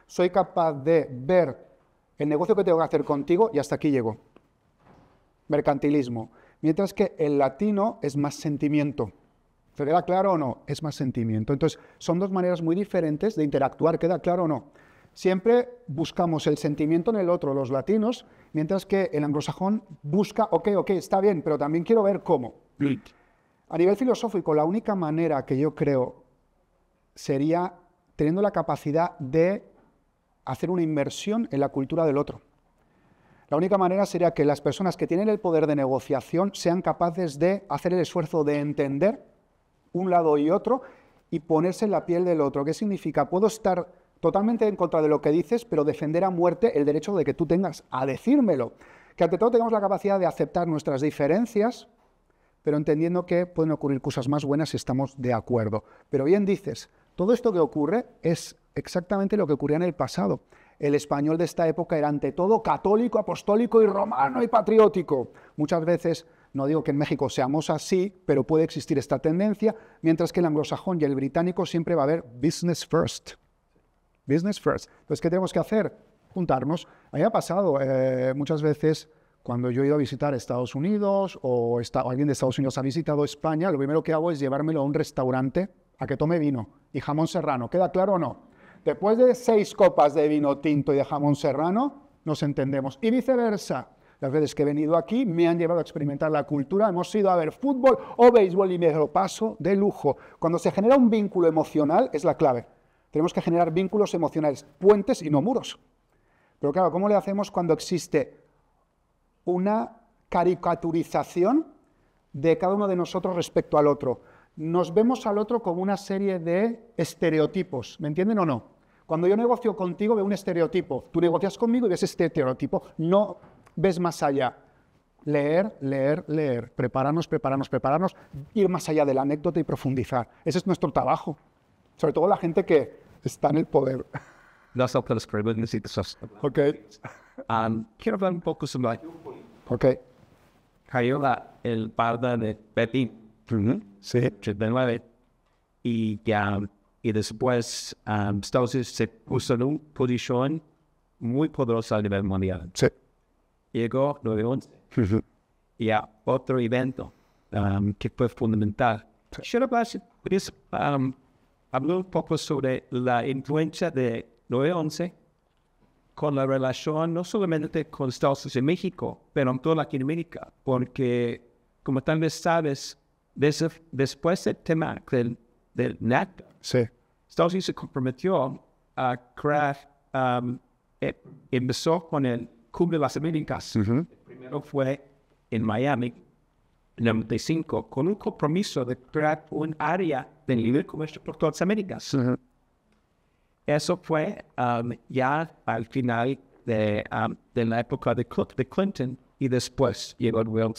soy capaz de ver el negocio que tengo que hacer contigo y hasta aquí llego. Mercantilismo. Mientras que el latino es más sentimiento. ¿Se queda claro o no? Es más sentimiento. Entonces, son dos maneras muy diferentes de interactuar. ¿Queda claro o no? Siempre buscamos el sentimiento en el otro, los latinos, mientras que el anglosajón busca, ok, está bien, pero también quiero ver cómo. A nivel filosófico, la única manera que yo creo sería teniendo la capacidad de hacer una inmersión en la cultura del otro. La única manera sería que las personas que tienen el poder de negociación sean capaces de hacer el esfuerzo de entender un lado y otro y ponerse en la piel del otro. ¿Qué significa? Puedo estar totalmente en contra de lo que dices, pero defender a muerte el derecho de que tú tengas a decírmelo. Que ante todo tengamos la capacidad de aceptar nuestras diferencias, pero entendiendo que pueden ocurrir cosas más buenas si estamos de acuerdo. Pero bien dices, todo esto que ocurre es exactamente lo que ocurría en el pasado. El español de esta época era ante todo católico, apostólico y romano y patriótico. Muchas veces, no digo que en México seamos así, pero puede existir esta tendencia, mientras que el anglosajón y el británico siempre va a haber business first. Business first. Entonces, ¿qué tenemos que hacer? Juntarnos. A mí me ha pasado muchas veces cuando yo he ido a visitar Estados Unidos o alguien de Estados Unidos ha visitado España, lo primero que hago es llevármelo a un restaurante a que tome vino y jamón serrano. ¿Queda claro o no? Después de 6 copas de vino tinto y de jamón serrano, nos entendemos. Y viceversa. Las veces que he venido aquí me han llevado a experimentar la cultura, hemos ido a ver fútbol o béisbol y me lo paso de lujo. Cuando se genera un vínculo emocional es la clave. Tenemos que generar vínculos emocionales, puentes y no muros. Pero claro, ¿cómo le hacemos cuando existe una caricaturización de cada uno de nosotros respecto al otro? Nos vemos al otro como una serie de estereotipos, ¿me entienden o no? Cuando yo negocio contigo veo un estereotipo, tú negocias conmigo y ves este estereotipo, no ves más allá. Leer, leer, leer, prepararnos, ir más allá de la anécdota y profundizar. Ese es nuestro trabajo, sobre todo la gente que está en el poder. Nosotros preguntas y cosas. Ok. Quiero hablar un poco sobre Ok. cayó el barda de Berlín. Sí. 89 y después Estados Unidos se puso en una posición muy poderosa a nivel mundial. Sí. Llegó 9/11 y a otro evento que fue fundamental. Quiero hablar un poco sobre la influencia de 9/11 con la relación no solamente con Estados Unidos y México, pero en toda Latinoamérica, porque como tal vez sabes, Después del tema del NAFTA, Sí. Estados Unidos se comprometió a crear, empezó con el Club de las Américas. El primero fue en Miami, en el 95, con un compromiso de crear un área de libre comercio por todas las Américas. Eso fue ya al final de la época de Clinton, y después llegó el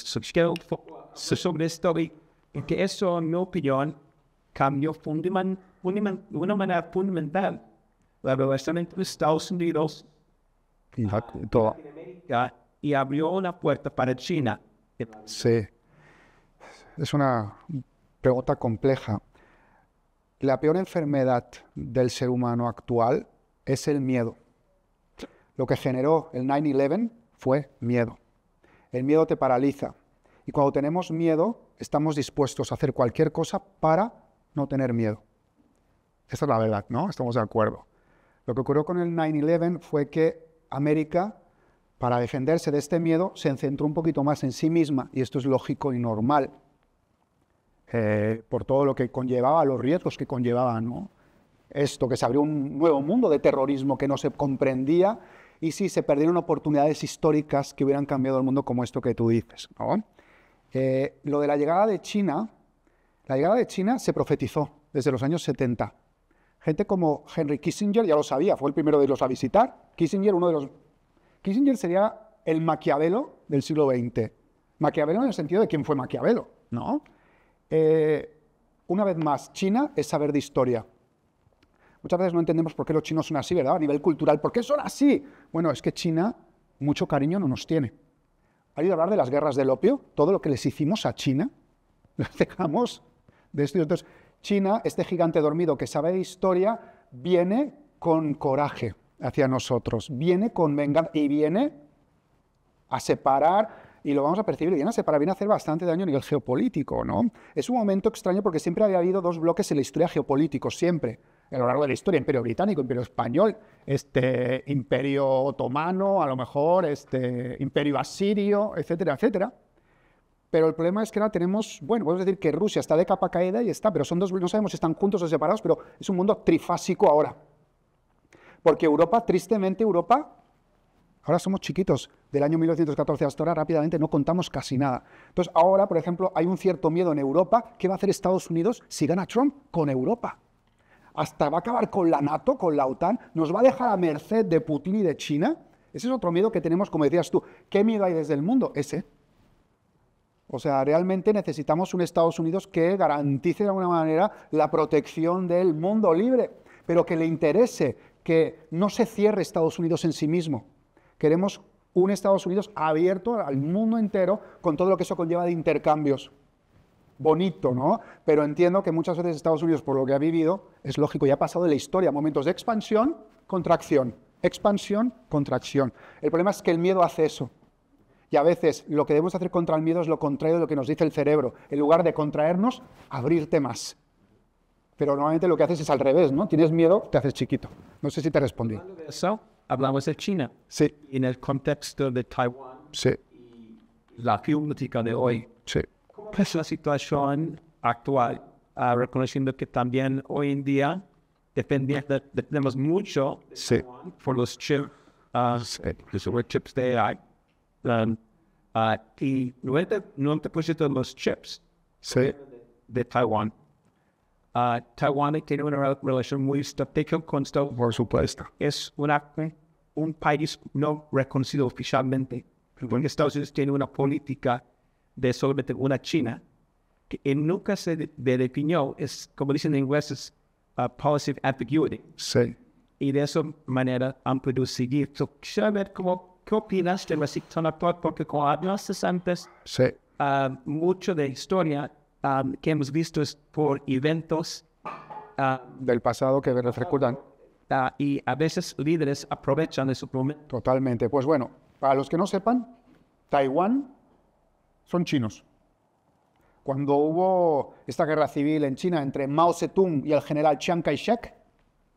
sobre esto, y que eso, en mi opinión, cambió de una manera fundamental la relación entre Estados Unidos Todo. y abrió una puerta para China. Sí. Es una pregunta compleja. La peor enfermedad del ser humano actual es el miedo. Lo que generó el 9/11 fue miedo. El miedo te paraliza. Y cuando tenemos miedo, estamos dispuestos a hacer cualquier cosa para no tener miedo. Esa es la verdad, ¿no? Estamos de acuerdo. Lo que ocurrió con el 9/11 fue que América, para defenderse de este miedo, se centró un poquito más en sí misma, y esto es lógico y normal, por todo lo que conllevaba, los riesgos que conllevaba, ¿no? Esto, que se abrió un nuevo mundo de terrorismo que no se comprendía, y sí, se perdieron oportunidades históricas que hubieran cambiado el mundo, como esto que tú dices, ¿no? Lo de la llegada de China se profetizó desde los años 70. Gente como Henry Kissinger ya lo sabía, fue el primero de los a visitar. Kissinger sería el Maquiavelo del siglo XX. Maquiavelo en el sentido de quién fue Maquiavelo, ¿no? Una vez más, China es saber de historia. Muchas veces no entendemos por qué los chinos son así, ¿verdad? A nivel cultural, ¿por qué son así? Bueno, es que China mucho cariño no nos tiene. ¿Ha oído hablar de las guerras del opio? Todo lo que les hicimos a China, les dejamos de esto. Entonces, China, este gigante dormido que sabe de historia, viene con coraje hacia nosotros, viene con venganza y viene a separar, y lo vamos a percibir, viene a hacer bastante daño a nivel geopolítico, ¿no? Es un momento extraño porque siempre había habido dos bloques en la historia geopolíticos, siempre, a lo largo de la historia: Imperio Británico, Imperio Español, Imperio Otomano, a lo mejor, Imperio Asirio, etcétera, etcétera. Pero el problema es que ahora tenemos, bueno, podemos decir que Rusia está de capa caída y está, pero son dos, no sabemos si están juntos o separados, pero es un mundo trifásico ahora. Porque Europa, tristemente Europa, ahora somos chiquitos. Del año 1914 hasta ahora, rápidamente, no contamos casi nada. Entonces, ahora, por ejemplo, hay un cierto miedo en Europa. ¿Qué va a hacer Estados Unidos si gana Trump con Europa? Hasta va a acabar con la NATO, con la OTAN, nos va a dejar a merced de Putin y de China. Ese es otro miedo que tenemos, como decías tú. ¿Qué miedo hay desde el mundo? Ese. O sea, realmente necesitamos un Estados Unidos que garantice de alguna manera la protección del mundo libre, pero que le interese que no se cierre Estados Unidos en sí mismo. Queremos un Estados Unidos abierto al mundo entero con todo lo que eso conlleva de intercambios. Bonito, ¿no? Pero entiendo que muchas veces Estados Unidos, por lo que ha vivido, es lógico, ya ha pasado de la historia, momentos de expansión, contracción, expansión, contracción. El problema es que el miedo hace eso. Y a veces lo que debemos hacer contra el miedo es lo contrario de lo que nos dice el cerebro. En lugar de contraernos, abrirte más. Pero normalmente lo que haces es al revés, ¿no? Tienes miedo, te haces chiquito. No sé si te respondí. Hablando de eso, hablamos de China. Sí. En el contexto de Taiwán, Sí. la geopolítica de hoy. Sí. ¿Cómo es la situación actual? Reconociendo que también hoy en día dependemos mucho de Sí. Taiwán por los chips, los chips de AI. Y 90% de los chips Sí. de Taiwán. Taiwán tiene una relación muy estratégica con Estados Unidos. Por supuesto. Es un país no reconocido oficialmente, porque Estados Unidos tiene una política de solamente una China, que nunca se definió, es, como dicen en inglés, es policy of ambiguity. Sí. Y de esa manera han podido seguir. Quisiera ver qué opinas de la situación actual, porque como hablaste antes, Sí. mucho de historia que hemos visto es por eventos Del pasado que nos recuerdan. y a veces líderes aprovechan de su momento. Totalmente. Pues bueno, para los que no sepan, Taiwán son chinos. Cuando hubo esta guerra civil en China entre Mao Zedong y el general Chiang Kai-shek,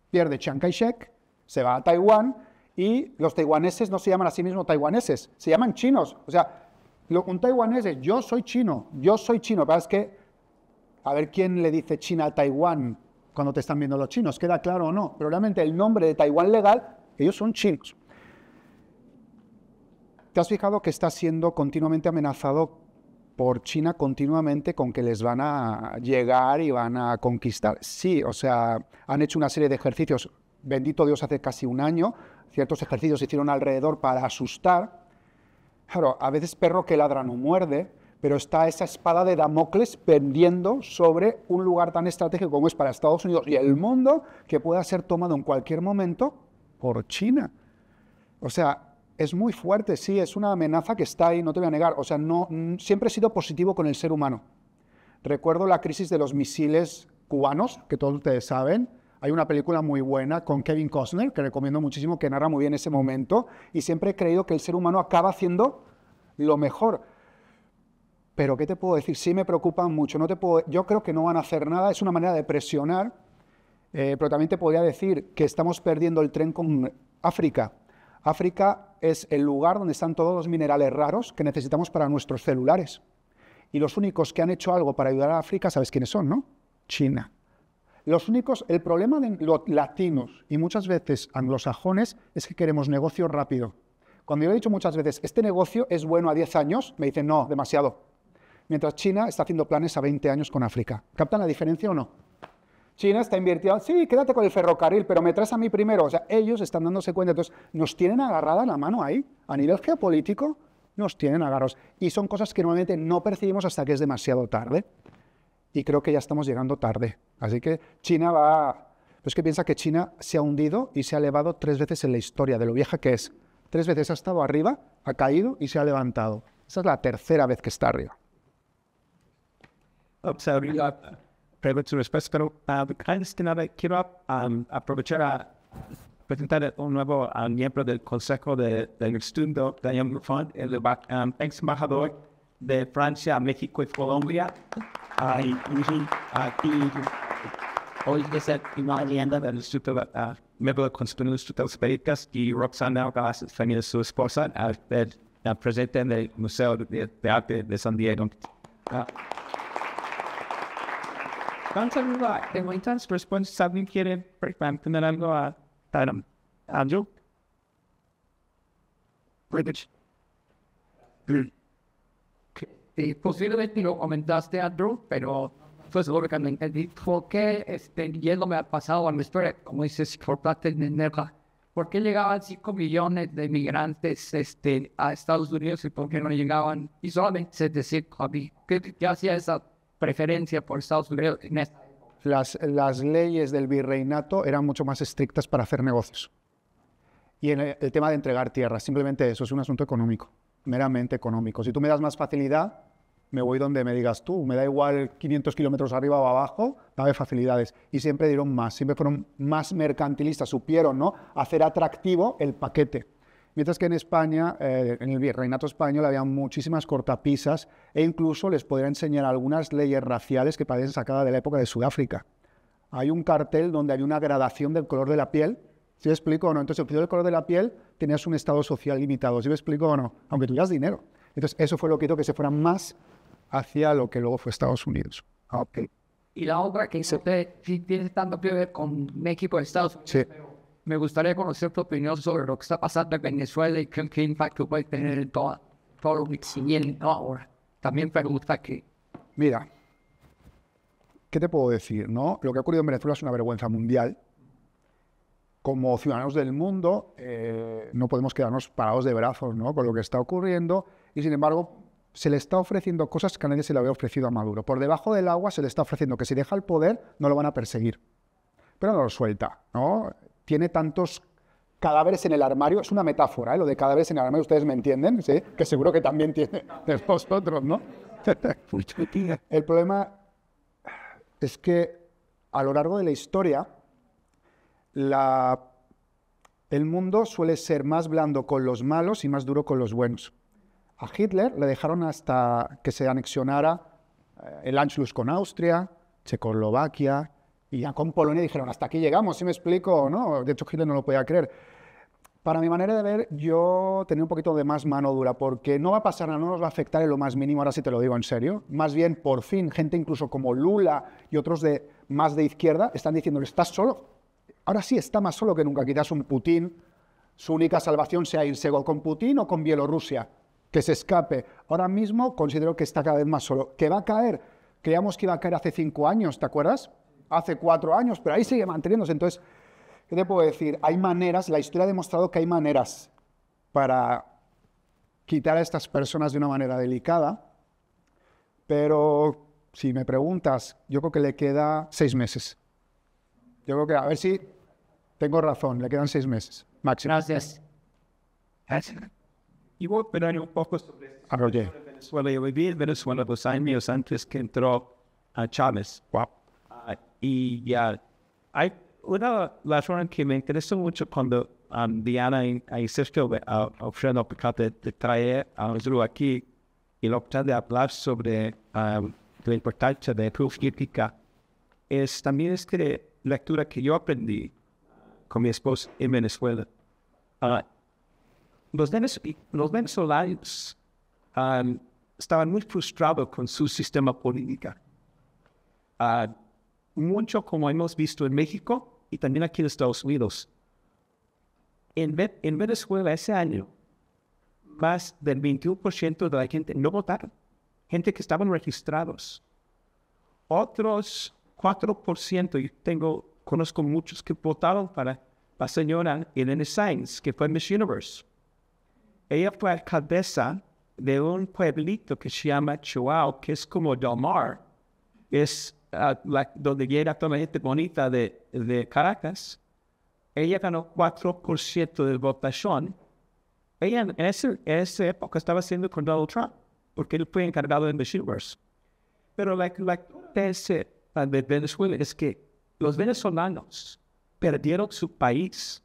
pierde Chiang Kai-shek, se va a Taiwán y los taiwaneses no se llaman a sí mismos taiwaneses, se llaman chinos. O sea, un taiwanés es yo soy chino, pero es que A ver quién le dice China a Taiwán cuando te están viendo los chinos, ¿queda claro o no? Pero realmente el nombre de Taiwán legal, ellos son chinos. ¿Te has fijado que está siendo continuamente amenazado por China continuamente con que les van a llegar y van a conquistar? Sí, o sea, han hecho una serie de ejercicios, bendito Dios, hace casi un año, ciertos ejercicios se hicieron alrededor para asustar. Claro, a veces perro que ladra no muerde, pero está esa espada de Damocles pendiendo sobre un lugar tan estratégico como es para Estados Unidos y el mundo, que pueda ser tomado en cualquier momento por China. O sea, es muy fuerte, sí, es una amenaza que está ahí, no te voy a negar. O sea, no, siempre he sido positivo con el ser humano. Recuerdo la crisis de los misiles cubanos, que todos ustedes saben. Hay una película muy buena con Kevin Costner, que recomiendo muchísimo, que narra muy bien ese momento, y siempre he creído que el ser humano acaba haciendo lo mejor. Pero, ¿qué te puedo decir? Sí me preocupan mucho. Yo creo que no van a hacer nada, es una manera de presionar, pero también te podría decir que estamos perdiendo el tren con África. África es el lugar donde están todos los minerales raros que necesitamos para nuestros celulares. Y los únicos que han hecho algo para ayudar a África, ¿sabes quiénes son, no? China. Los únicos, el problema de los latinos y muchas veces anglosajones es que queremos negocio rápido. Cuando yo he dicho muchas veces, este negocio es bueno a 10 años, me dicen, no, demasiado. Mientras China está haciendo planes a 20 años con África. ¿Captan la diferencia o no? China está invirtiendo, sí, quédate con el ferrocarril, pero me traes a mí primero. O sea, ellos están dándose cuenta. Entonces, nos tienen agarrada la mano ahí. A nivel geopolítico, nos tienen agarrados. Y son cosas que normalmente no percibimos hasta que es demasiado tarde. Y creo que ya estamos llegando tarde. Así que China va... Pues que piensa que China se ha hundido y se ha elevado 3 veces en la historia de lo vieja que es. 3 veces ha estado arriba, ha caído y se ha levantado. Esa es la 3ª vez que está arriba. Pregunto su respuesta, pero antes de nada quiero aprovechar a presentar un nuevo miembro del Consejo del Estudio de Young Fund, el ex embajador de Francia, México y Colombia. Hoy es el leyenda del Instituto, miembro del Consejo del Instituto de las Américas, y Roxana Gas, familia de su esposa, presente en el Museo de Arte de San Diego. Tengo muchas respuestas. ¿Alguien quiere tener algo a Andrew? Posiblemente lo comentaste, Andrew, pero fue seguro que me entendí. ¿Por qué, yéndome al pasado, a la historia, como dices, por parte de Nerva, por qué llegaban 5 millones de migrantes a Estados Unidos y por qué no llegaban, y solamente 75 a mí? ¿Qué hacía esa preferencia por Estados Unidos en esta época? Las leyes del virreinato eran mucho más estrictas para hacer negocios. Y en el tema de entregar tierras, simplemente eso, es un asunto económico, meramente económico. Si tú me das más facilidad, me voy donde me digas tú. Me da igual 500 kilómetros arriba o abajo, dame facilidades. Y siempre dieron más, siempre fueron más mercantilistas, supieron, ¿no?, hacer atractivo el paquete. Mientras que en España, en el virreinato español, había muchísimas cortapisas e incluso les podría enseñar algunas leyes raciales que parecen sacadas de la época de Sudáfrica. Hay un cartel donde había una gradación del color de la piel. ¿Sí me explico o no? Entonces, el color de la piel tenías un estado social limitado. ¿Sí me explico o no? Aunque tuvieras dinero. Entonces, eso fue lo que hizo que se fueran más hacia lo que luego fue Estados Unidos. Okay. Y la otra que sí tiene tanto que ver con México y Estados Unidos. Sí. Pero me gustaría conocer tu opinión sobre lo que está pasando en Venezuela y qué impacto puede tener en todo lo que se viene ahora. También me gusta que... Mira, ¿qué te puedo decir, no? Lo que ha ocurrido en Venezuela es una vergüenza mundial. Como ciudadanos del mundo, no podemos quedarnos parados de brazos, ¿no?, con lo que está ocurriendo, y sin embargo se le está ofreciendo cosas que a nadie se le había ofrecido a Maduro. Por debajo del agua se le está ofreciendo que si deja el poder no lo van a perseguir, pero no lo suelta, ¿no? Tiene tantos cadáveres en el armario, es una metáfora, lo de cadáveres en el armario, ustedes me entienden, ¿sí? Que seguro que también tiene de vosotros, ¿no? El problema es que a lo largo de la historia el mundo suele ser más blando con los malos y más duro con los buenos. A Hitler le dejaron hasta que se anexionara el Anschluss con Austria, Checoslovaquia, y ya con Polonia dijeron, hasta aquí llegamos, ¿sí me explico o no? De hecho, Hitler no lo podía creer. Para mi manera de ver, yo tenía un poquito de más mano dura, porque no va a pasar nada, no nos va a afectar en lo más mínimo, ahora sí te lo digo en serio. Más bien, por fin, gente incluso como Lula y otros más de izquierda están diciendo que estás solo. Ahora sí está más solo que nunca. Quizás un Putin, su única salvación sea irse con Putin o con Bielorrusia, que se escape. Ahora mismo considero que está cada vez más solo. ¿Que va a caer? Creíamos que iba a caer hace 5 años, ¿te acuerdas? Hace 4 años, pero ahí sigue manteniéndose. Entonces, ¿qué te puedo decir? Hay maneras, la historia ha demostrado que hay maneras para quitar a estas personas de una manera delicada, pero si me preguntas, yo creo que le queda 6 meses. Yo creo que, a ver si tengo razón, le quedan 6 meses, máximo. Gracias. Y voy a opinar un poco sobre Oye. Venezuela. Yo viví en Venezuela 2 años antes que entró a Chávez. Wow. Y hay una razón que me interesó mucho cuando Diana y Sergio ofrecieron la oportunidad de traer a nosotros aquí y la oportunidad de hablar sobre la importancia de política es también lectura que yo aprendí con mi esposa en Venezuela. Los venezolanos estaban muy frustrados con su sistema político. Mucho como hemos visto en México y también aquí en Estados Unidos. En Venezuela ese año, más del 21% de la gente no votaron. Gente que estaban registrados. Otros 4%, conozco muchos que votaron para la señora Irene Sainz, que fue Miss Universe. Ella fue alcaldesa de un pueblito que se llama Chihuahua, que es como Del Mar. Es donde llega toda la gente bonita de Caracas. Ella ganó 4% de votación. Ella en esa época estaba haciendo con Donald Trump, porque él fue encargado de Miss Universe. Pero la de Venezuela es que los venezolanos perdieron su país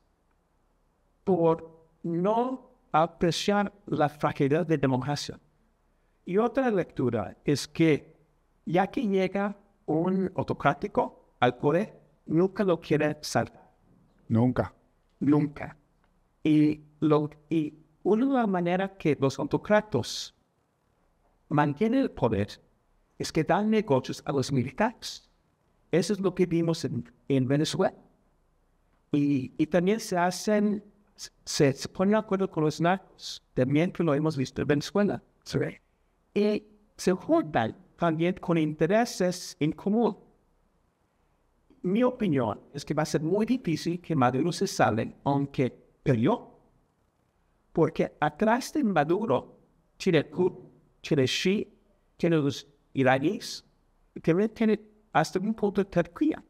por no apreciar la fragilidad de democracia. Y otra lectura es que ya que llega un autocrático al poder, nunca lo quiere saltar. Nunca. Nunca. Y una de las maneras que los autocratos mantienen el poder es que dan negocios a los militares. Eso es lo que vimos en Venezuela. Y también se ponen de acuerdo con los narcos, también que lo hemos visto en Venezuela. ¿Sí? Y se juntan también con intereses en común. Mi opinión es que va a ser muy difícil que Maduro se salga, aunque perdió. Porque atrás de Maduro tiene Xi, tiene los iraníes, también tiene hasta un punto de Turquía.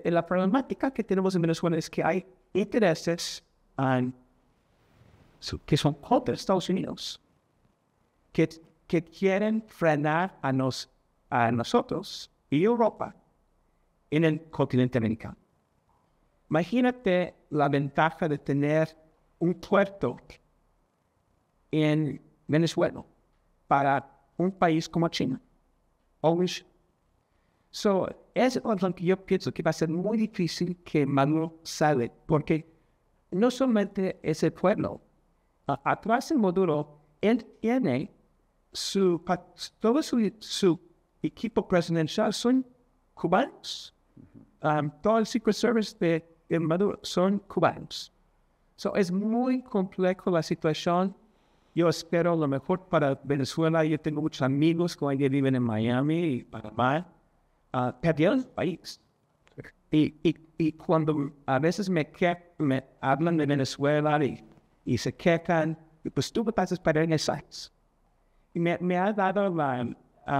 La problemática que tenemos en Venezuela es que hay intereses que son contra Estados Unidos, que quieren frenar a nosotros y Europa en el continente americano. Imagínate la ventaja de tener un puerto en Venezuela para un país como China. Es lo que yo pienso que va a ser muy difícil que Maduro salga, porque no solamente es el pueblo. Atrás de Maduro, él tiene todo su equipo presidencial son cubanos. Todo el Secret Service de Maduro son cubanos. Es muy complejo la situación. Yo espero lo mejor para Venezuela. Yo tengo muchos amigos que viven en Miami y Panamá. Perdieron el país. Y cuando a veces me hablan de Venezuela y se quejan, pues tú me pasas para en el país. Y me ha dado la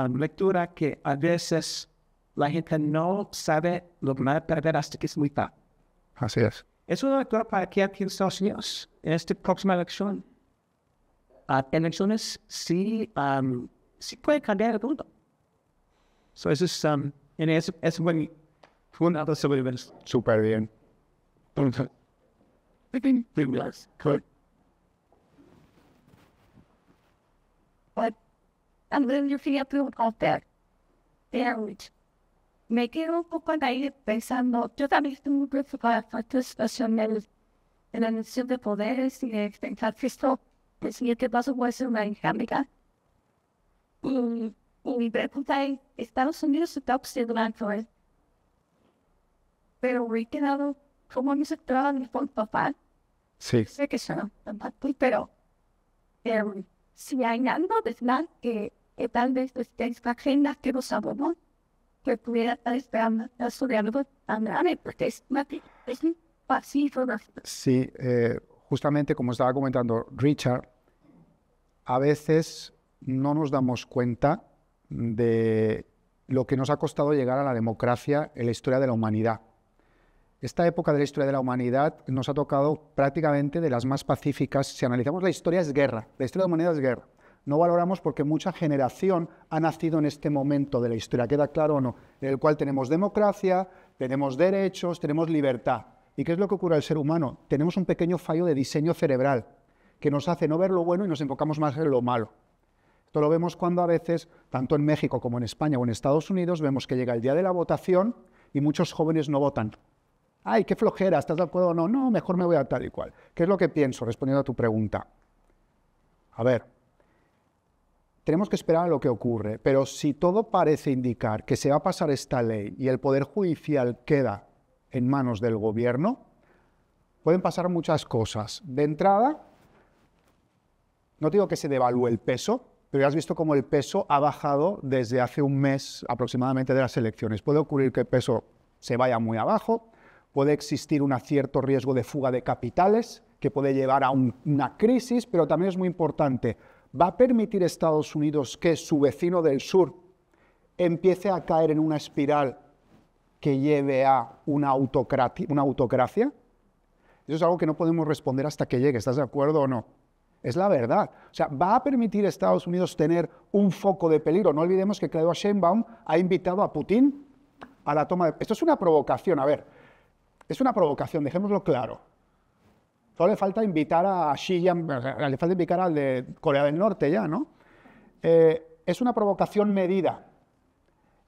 lectura que a veces la gente no sabe lo que va a perder hasta que es muy tarde. Así es. Es una lectura para que aquí en Estados Unidos, en esta próxima elección, elecciones sí pueden cambiar el mundo. Eso es muy fundamental sobre Venezuela. Súper bien. And then you feel out there. Me quedo un poco ahí pensando, yo también estoy muy preocupada por esta situación en la elección de poderes y de pensar que esto, el siguiente paso puede ser una dinámica. Y mi pregunta es, Estados Unidos está observando esto, pero me he quedado como mi sector de papá. Sí. Sé que son pero si hay algo detrás que tal vez esté la agenda que no sabemos, que pudiera estar esperando sobre algo tan grave, porque es un pasivo. Sí, justamente como estaba comentando Richard, a veces no nos damos cuenta de lo que nos ha costado llegar a la democracia en la historia de la humanidad. Esta época de la historia de la humanidad nos ha tocado prácticamente de las más pacíficas. Si analizamos la historia, es guerra. La historia de la humanidad es guerra. No valoramos porque mucha generación ha nacido en este momento de la historia, ¿queda claro o no? En el cual tenemos democracia, tenemos derechos, tenemos libertad. ¿Y qué es lo que ocurre al ser humano? Tenemos un pequeño fallo de diseño cerebral que nos hace no ver lo bueno y nos enfocamos más en lo malo. Esto lo vemos cuando a veces, tanto en México como en España o en Estados Unidos, vemos que llega el día de la votación y muchos jóvenes no votan. ¡Ay, qué flojera! ¿Estás de acuerdo o no? No, mejor me voy a tal y cual. ¿Qué es lo que pienso? Respondiendo a tu pregunta. A ver, tenemos que esperar a lo que ocurre, pero si todo parece indicar que se va a pasar esta ley y el Poder Judicial queda en manos del gobierno, pueden pasar muchas cosas. De entrada, no digo que se devalúe el peso, pero ya has visto cómo el peso ha bajado desde hace un mes aproximadamente de las elecciones. Puede ocurrir que el peso se vaya muy abajo, puede existir un cierto riesgo de fuga de capitales, que puede llevar a una crisis, pero también es muy importante. ¿Va a permitir Estados Unidos que su vecino del sur empiece a caer en una espiral que lleve a una autocracia? Eso es algo que no podemos responder hasta que llegue, ¿estás de acuerdo o no? Es la verdad. O sea, ¿va a permitir Estados Unidos tener un foco de peligro? No olvidemos que Claudia Sheinbaum ha invitado a Putin a la toma de... Esto es una provocación, a ver, es una provocación, dejémoslo claro. Solo le falta invitar a Xi Jinping, le falta invitar al de Corea del Norte ya, ¿no? Es una provocación medida.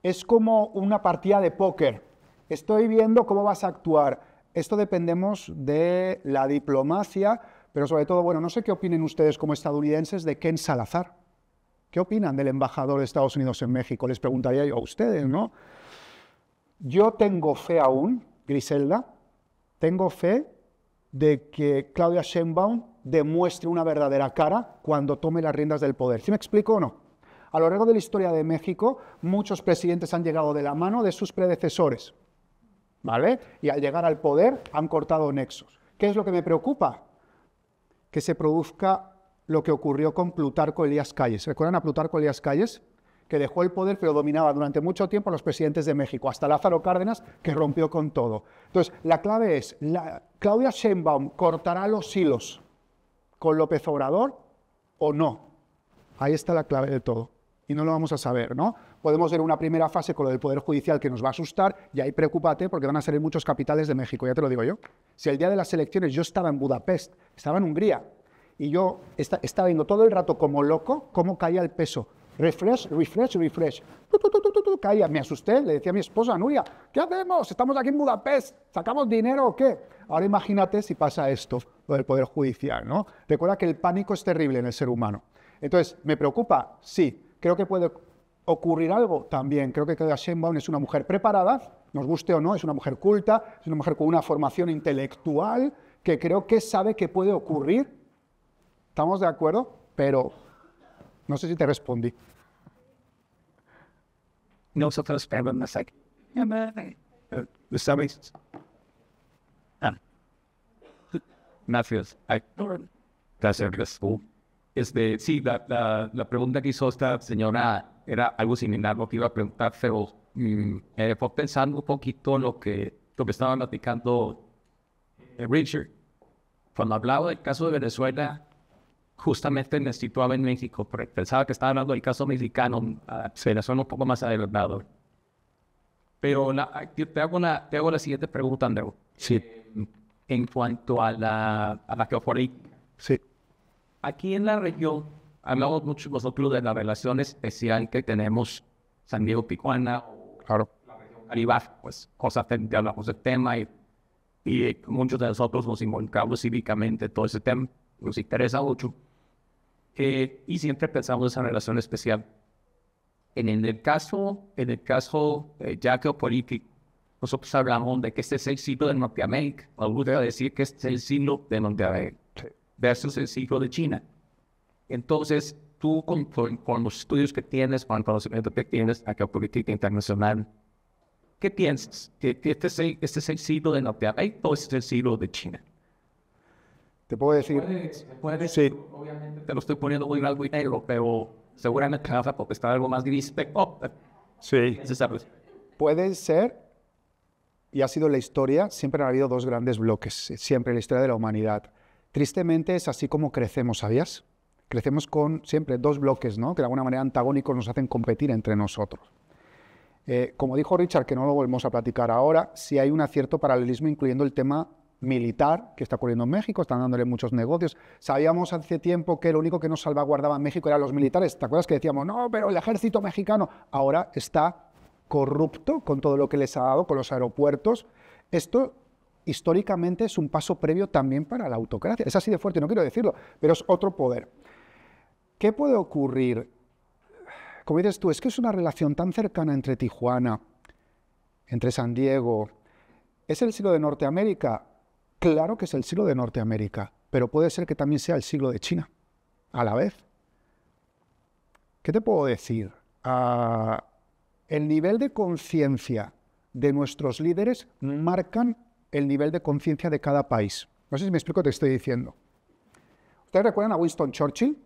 Es como una partida de póker. Estoy viendo cómo vas a actuar. Esto dependemos de la diplomacia, pero sobre todo, bueno, no sé qué opinen ustedes como estadounidenses de Ken Salazar. ¿Qué opinan del embajador de Estados Unidos en México? Les preguntaría yo a ustedes, ¿no? Yo tengo fe aún, Griselda, tengo fe de que Claudia Sheinbaum demuestre una verdadera cara cuando tome las riendas del poder. ¿Sí me explico o no? A lo largo de la historia de México, muchos presidentes han llegado de la mano de sus predecesores, ¿vale? Y al llegar al poder han cortado nexos. ¿Qué es lo que me preocupa? Que se produzca lo que ocurrió con Plutarco Elías Calles. ¿Recuerdan a Plutarco Elías Calles? Que dejó el poder, pero dominaba durante mucho tiempo a los presidentes de México, hasta Lázaro Cárdenas, que rompió con todo. Entonces, la clave es, ¿Claudia Sheinbaum cortará los hilos con López Obrador o no? Ahí está la clave de todo. Y no lo vamos a saber, ¿no? Podemos ver una primera fase con lo del Poder Judicial que nos va a asustar, y ahí preocúpate porque van a salir muchos capitales de México, ya te lo digo yo. Si el día de las elecciones yo estaba en Budapest, estaba en Hungría, y yo estaba viendo todo el rato como loco cómo caía el peso. Refresh, refresh, refresh. Caía, me asusté, le decía a mi esposa, Nuria, ¿qué hacemos? Estamos aquí en Budapest, ¿sacamos dinero o qué? Ahora imagínate si pasa esto, lo del Poder Judicial, ¿no? Recuerda que el pánico es terrible en el ser humano. Entonces, ¿me preocupa? Sí. Creo que puede ocurrir algo también. Creo que Claudia Sheinbaum es una mujer preparada, nos guste o no, es una mujer culta, es una mujer con una formación intelectual, que creo que sabe que puede ocurrir. ¿Estamos de acuerdo? Pero no sé si te respondí. Nosotros esperamos aquí. ¿Sabes? Gracias. Gracias. Sí, la pregunta que hizo esta señora era algo similar a lo que iba a preguntar, pero fue pensando un poquito lo que estaba platicando Richard. Cuando hablaba del caso de Venezuela, justamente me situaba en México, porque pensaba que estaba hablando del caso mexicano, Venezuela un poco más adelantado. Pero te hago la siguiente pregunta, Andrew. Sí. En cuanto a la geopolítica. Sí. Aquí en la región hablamos mucho nosotros de la relación especial que tenemos San Diego, Tijuana, Claro. la región Caribe, pues cosas que hablamos del tema. y muchos de nosotros nos involucramos cívicamente en todo ese tema, nos interesa mucho. Y siempre pensamos en esa relación especial. En el caso ya geopolítico, nosotros hablamos de que este es el siglo de Norteamérica. Me gusta decir que este es el siglo de Norteamérica versus el siglo de China. Entonces, tú con los estudios que tienes, con el conocimiento que tienes a geopolítica internacional, ¿qué piensas? ¿Que este es el siglo de Norteamérica o este es el siglo de China? Te puedo decir... Puedes, sí. Obviamente te lo estoy poniendo muy blanco y negro, pero seguramente vas a contestar algo más gris. Sí. Puede ser, y ha sido la historia, siempre han habido dos grandes bloques, siempre en la historia de la humanidad. Tristemente es así como crecemos, ¿sabías? Crecemos con siempre dos bloques, ¿no? Que de alguna manera antagónicos nos hacen competir entre nosotros. Como dijo Richard, que no lo volvemos a platicar ahora, sí hay un cierto paralelismo incluyendo el tema militar que está ocurriendo en México, están dándole muchos negocios. Sabíamos hace tiempo que lo único que nos salvaguardaba en México eran los militares. ¿Te acuerdas que decíamos, no, pero el ejército mexicano ahora está corrupto con todo lo que les ha dado, con los aeropuertos? Esto históricamente es un paso previo también para la autocracia. Es así de fuerte, no quiero decirlo, pero es otro poder. ¿Qué puede ocurrir? Como dices tú, es que es una relación tan cercana entre Tijuana, entre San Diego. ¿Es el siglo de Norteamérica? Claro que es el siglo de Norteamérica, pero puede ser que también sea el siglo de China, a la vez. ¿Qué te puedo decir? El nivel de conciencia de nuestros líderes marcan el nivel de conciencia de cada país. No sé si me explico lo que estoy diciendo. ¿Ustedes recuerdan a Winston Churchill?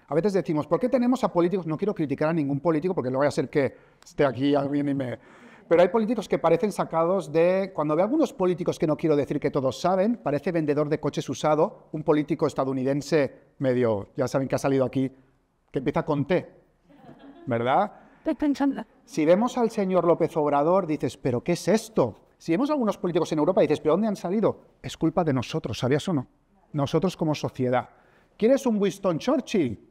A veces decimos, ¿por qué tenemos a políticos? No quiero criticar a ningún político porque no vaya a ser que esté aquí alguien y me... Pero hay políticos que parecen sacados de... Cuando veo algunos políticos que no quiero decir que todos saben, parece vendedor de coches usado, un político estadounidense medio, ya saben que ha salido aquí, que empieza con T, ¿verdad? Estoy pensando. Si vemos al señor López Obrador, dices, ¿pero qué es esto? Si vemos a algunos políticos en Europa, dices, ¿pero dónde han salido? Es culpa de nosotros, ¿sabías o no? Nosotros como sociedad. ¿Quieres un Winston Churchill?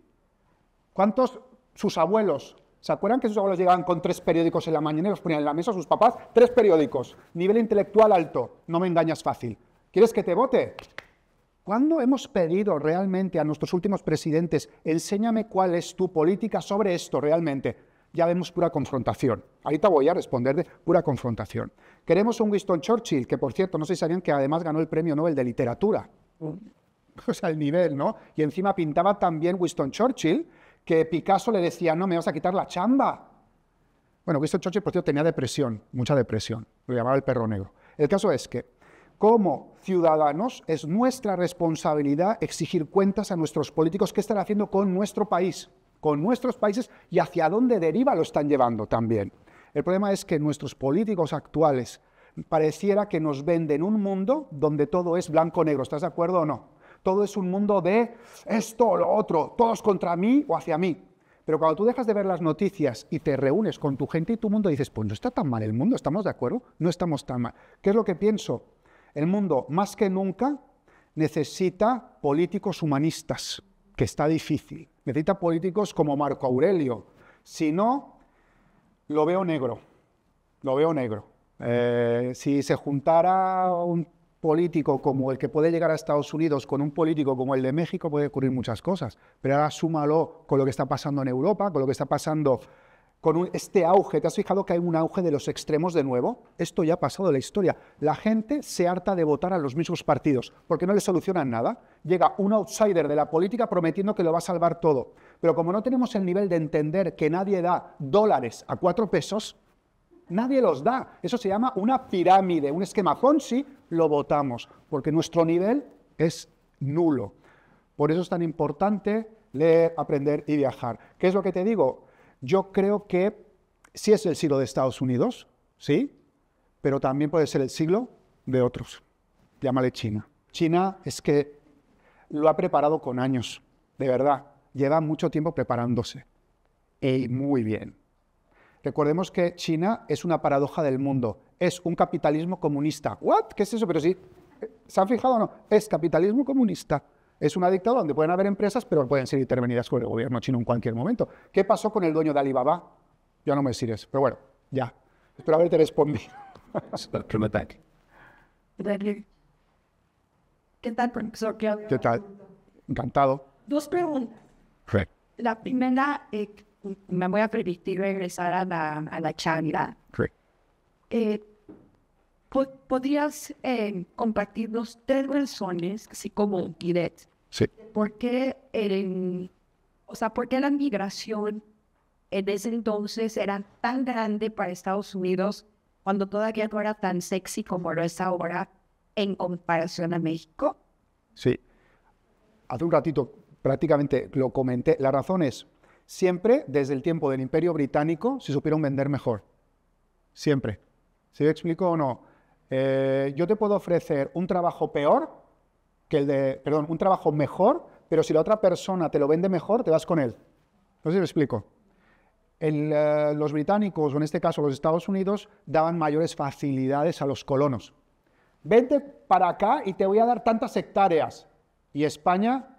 ¿Cuántos sus abuelos? ¿Se acuerdan que sus abuelos llegaban con 3 periódicos en la mañana y los ponían en la mesa a sus papás? 3 periódicos, nivel intelectual alto, no me engañas fácil. ¿Quieres que te vote? ¿Cuándo hemos pedido realmente a nuestros últimos presidentes, enséñame cuál es tu política sobre esto realmente? Ya vemos pura confrontación. Ahorita voy a responder de pura confrontación. Queremos un Winston Churchill, que por cierto, no sé si sabían que además ganó el premio Nobel de Literatura. O sea, el nivel, ¿no? Y encima pintaba también Winston Churchill, que Picasso le decía, no, me vas a quitar la chamba. Bueno, Winston Churchill, por cierto, tenía depresión, mucha depresión, lo llamaba el perro negro. El caso es que, como ciudadanos, es nuestra responsabilidad exigir cuentas a nuestros políticos qué están haciendo con nuestro país, con nuestros países y hacia dónde deriva lo están llevando también. El problema es que nuestros políticos actuales pareciera que nos venden un mundo donde todo es blanco-negro, ¿estás de acuerdo o no? Todo es un mundo de esto o lo otro, todos contra mí o hacia mí. Pero cuando tú dejas de ver las noticias y te reúnes con tu gente y tu mundo, dices, pues no está tan mal el mundo, ¿estamos de acuerdo? No estamos tan mal. ¿Qué es lo que pienso? El mundo, más que nunca, necesita políticos humanistas, que está difícil. Necesita políticos como Marco Aurelio. Si no, lo veo negro. Lo veo negro. Si se juntara un político como el que puede llegar a Estados Unidos con un político como el de México, puede ocurrir muchas cosas. Pero ahora súmalo con lo que está pasando en Europa, con lo que está pasando con este auge. ¿Te has fijado que hay un auge de los extremos de nuevo? Esto ya ha pasado en la historia. La gente se harta de votar a los mismos partidos porque no le solucionan nada. Llega un outsider de la política prometiendo que lo va a salvar todo. Pero como no tenemos el nivel de entender que nadie da dólares a 4 pesos, nadie los da. Eso se llama una pirámide, un esquema Ponzi, lo votamos, porque nuestro nivel es nulo. Por eso es tan importante leer, aprender y viajar. ¿Qué es lo que te digo? Yo creo que sí es el siglo de Estados Unidos, sí, pero también puede ser el siglo de otros. Llámale China. China es que lo ha preparado con años, de verdad. Lleva mucho tiempo preparándose. Y muy bien. Recordemos que China es una paradoja del mundo. Es un capitalismo comunista. ¿What? ¿Qué es eso? Pero sí, ¿se han fijado o no? Es capitalismo comunista. Es una dictadura donde pueden haber empresas, pero pueden ser intervenidas por el gobierno chino en cualquier momento. ¿Qué pasó con el dueño de Alibaba? Ya no me sirves, pero bueno, ya. Espero haberte respondido. ¿Qué tal, profesor? ¿Qué tal? Encantado. Dos preguntas. Correcto. La primera, me voy a permitir regresar a la charla. Correcto. ¿Podrías compartirnos 3 razones, así como directas, Sí. por qué por qué la migración en ese entonces era tan grande para Estados Unidos cuando todavía no era tan sexy como lo es ahora en comparación a México? Sí. Hace un ratito prácticamente lo comenté. La razón es, siempre desde el tiempo del Imperio Británico se supieron vender mejor. Siempre. ¿Sí me explico o no? Yo te puedo ofrecer un trabajo peor que un trabajo mejor, pero si la otra persona te lo vende mejor, te vas con él. No sé si me explico. Los británicos, o en este caso los Estados Unidos, daban mayores facilidades a los colonos. Vente para acá y te voy a dar tantas hectáreas. Y España,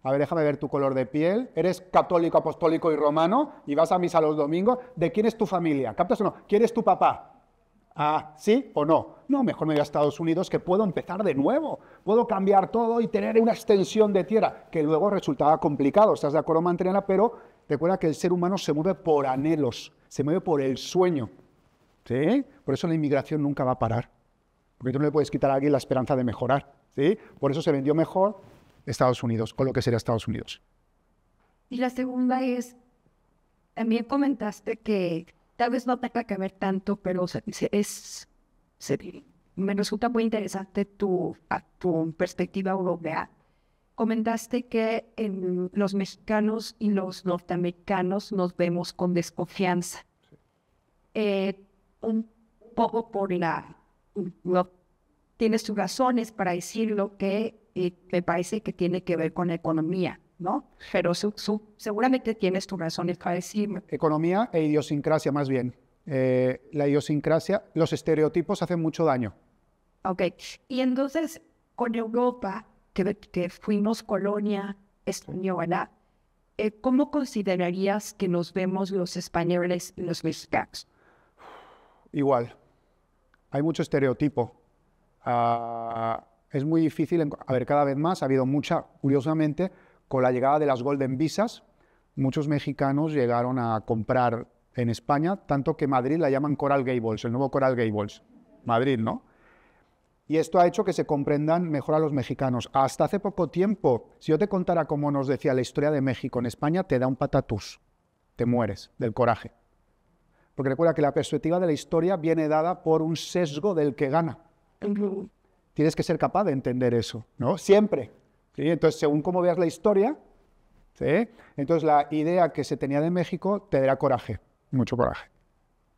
a ver, déjame ver tu color de piel, eres católico, apostólico y romano y vas a misa los domingos, ¿de quién es tu familia? ¿Captas o no? ¿Quién es tu papá? Ah, ¿sí o no? No, mejor me voy a Estados Unidos que puedo empezar de nuevo, puedo cambiar todo y tener una extensión de tierra, que luego resultaba complicado, ¿estás de acuerdo, Mantriana? Pero recuerda que el ser humano se mueve por anhelos, se mueve por el sueño, ¿sí? Por eso la inmigración nunca va a parar, porque tú no le puedes quitar a alguien la esperanza de mejorar, ¿sí? Por eso se vendió mejor Estados Unidos, o lo que sería Estados Unidos. Y la segunda es, también comentaste que tal vez no tenga que ver tanto, pero me resulta muy interesante tu perspectiva europea. Comentaste que los mexicanos y los norteamericanos nos vemos con desconfianza. Un poco tienes tus razones para decirlo, que me parece que tiene que ver con la economía, ¿no? Pero seguramente tienes tus razones para decirlo. Economía e idiosincrasia, más bien. La idiosincrasia, los estereotipos hacen mucho daño. Ok. Y entonces, con Europa, que fuimos colonia española, ¿cómo considerarías que nos vemos los españoles y los mexicanos? Igual. Hay mucho estereotipo. Es muy difícil, a ver, cada vez más ha habido mucha, curiosamente, con la llegada de las Golden Visas, muchos mexicanos llegaron a comprar en España, tanto que Madrid la llaman Coral Gables, el nuevo Coral Gables, Madrid, ¿no? Y esto ha hecho que se comprendan mejor a los mexicanos. Hasta hace poco tiempo, si yo te contara cómo nos decía la historia de México en España, te da un patatús, te mueres del coraje. Porque recuerda que la perspectiva de la historia viene dada por un sesgo del que gana. Tienes que ser capaz de entender eso, ¿no? Siempre. ¿Sí? Entonces, según cómo veas la historia, ¿sí? Entonces la idea que se tenía de México te dará coraje, mucho coraje.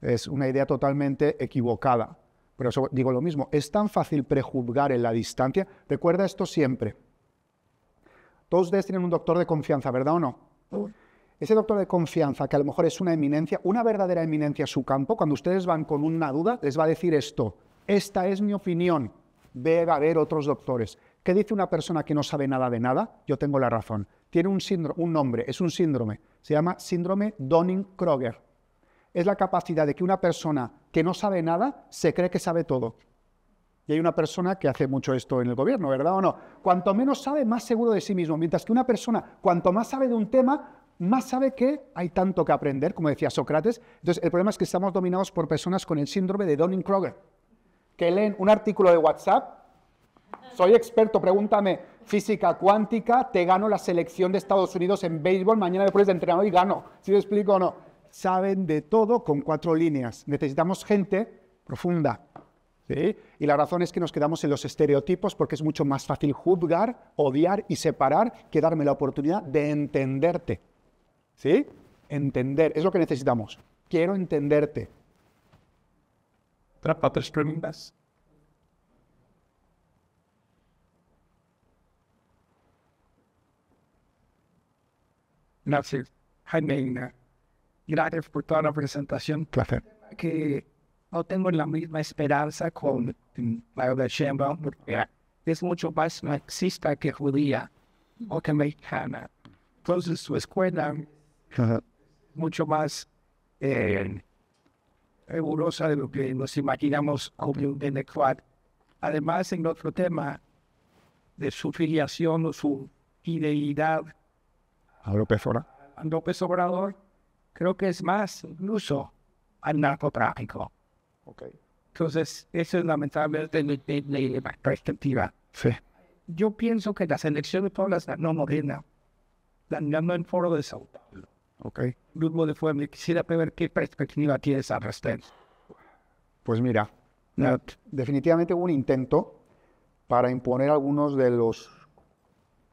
Es una idea totalmente equivocada. Por eso digo lo mismo, es tan fácil prejuzgar en la distancia. Recuerda esto siempre. Todos ustedes tienen un doctor de confianza, ¿verdad o no? Ese doctor de confianza, que a lo mejor es una eminencia, una verdadera eminencia en su campo, cuando ustedes van con una duda, les va a decir esto: esta es mi opinión, ve a ver otros doctores. ¿Qué dice una persona que no sabe nada de nada? Yo tengo la razón. Tiene un nombre, es un síndrome. Se llama síndrome Dunning-Kruger. Es la capacidad de que una persona que no sabe nada se cree que sabe todo. Y hay una persona que hace mucho esto en el gobierno, ¿verdad o no? Cuanto menos sabe, más seguro de sí mismo. Mientras que una persona, cuanto más sabe de un tema, más sabe que hay tanto que aprender, como decía Sócrates. Entonces, el problema es que estamos dominados por personas con el síndrome de Dunning-Kruger, que leen un artículo de WhatsApp. Soy experto, pregúntame física cuántica, te gano la selección de Estados Unidos en béisbol, mañana me pones de entrenador y gano. ¿Sí me explico o no? Saben de todo con 4 líneas. Necesitamos gente profunda, ¿sí? Y la razón es que nos quedamos en los estereotipos porque es mucho más fácil juzgar, odiar y separar que darme la oportunidad de entenderte, ¿sí? Entender, es lo que necesitamos. Quiero entenderte. ¿Otras preguntas? Gracias, Jaime. Gracias por toda la presentación. Placer. Que no tengo la misma esperanza con la de Sheinbaum, porque es mucho más marxista que judía o que mexicana. Entonces su escuela mucho más rigurosa de lo que nos imaginamos como intelectual. además en otro tema de su filiación o su fidelidad A López Obrador. a López Obrador, creo que es más incluso al narcotráfico. Ok. Entonces, eso es lamentablemente la perspectiva. Sí. Yo pienso que las elecciones todas las ganó Morena, las ganó en Foro de Sao Paulo. Ok. Grupo de Fuego, quisiera ver qué perspectiva tienes al respecto. Pues mira, definitivamente hubo un intento para imponer algunos de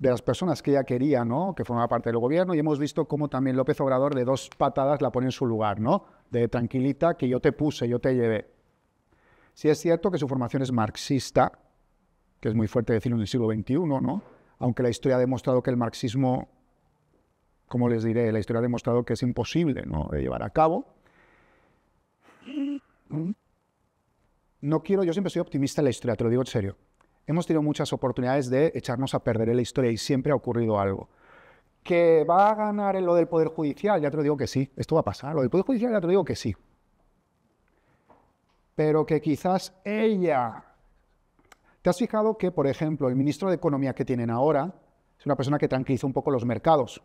las personas que ella quería, ¿no? Que formaba parte del gobierno, y hemos visto cómo también López Obrador de 2 patadas la pone en su lugar, ¿no? De tranquilita, que yo te puse, yo te llevé. Sí es cierto que su formación es marxista, que es muy fuerte decirlo en el siglo XXI, ¿no? Aunque la historia ha demostrado que el marxismo, como les diré, la historia ha demostrado que es imposible, ¿no?, de llevar a cabo. No quiero, yo siempre soy optimista en la historia, te lo digo en serio. Hemos tenido muchas oportunidades de echarnos a perder en la historia y siempre ha ocurrido algo. ¿Que va a ganar en lo del Poder Judicial? Ya te lo digo que sí, esto va a pasar. Lo del Poder Judicial ya te lo digo que sí. Pero que quizás ella... ¿Te has fijado que, por ejemplo, el ministro de Economía que tienen ahora es una persona que tranquiliza un poco los mercados?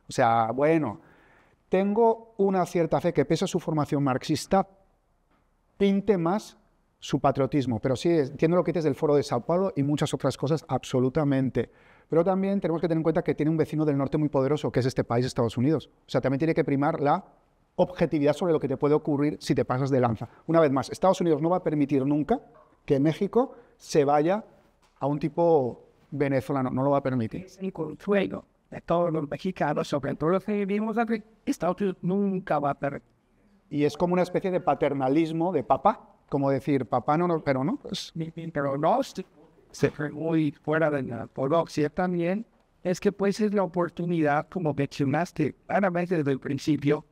O sea, bueno, tengo una cierta fe que pese a su formación marxista, pinte más su patriotismo. Pero sí, entiendo lo que dices del Foro de Sao Paulo y muchas otras cosas, absolutamente. Pero también tenemos que tener en cuenta que tiene un vecino del norte muy poderoso, que es este país, Estados Unidos. O sea, también tiene que primar la objetividad sobre lo que te puede ocurrir si te pasas de lanza. Una vez más, Estados Unidos no va a permitir nunca que México se vaya a un tipo venezolano, no lo va a permitir. Es el consuelo de todos los mexicanos, sobre todo los que vivimos aquí. Estados Unidos nunca va a perder. Y es como una especie de paternalismo de papá, como decir, papá no, pero no, pues... Pero no, se fue muy fuera de la ortodoxia también, es que pues es la oportunidad, como mencionaste claramente desde el principio,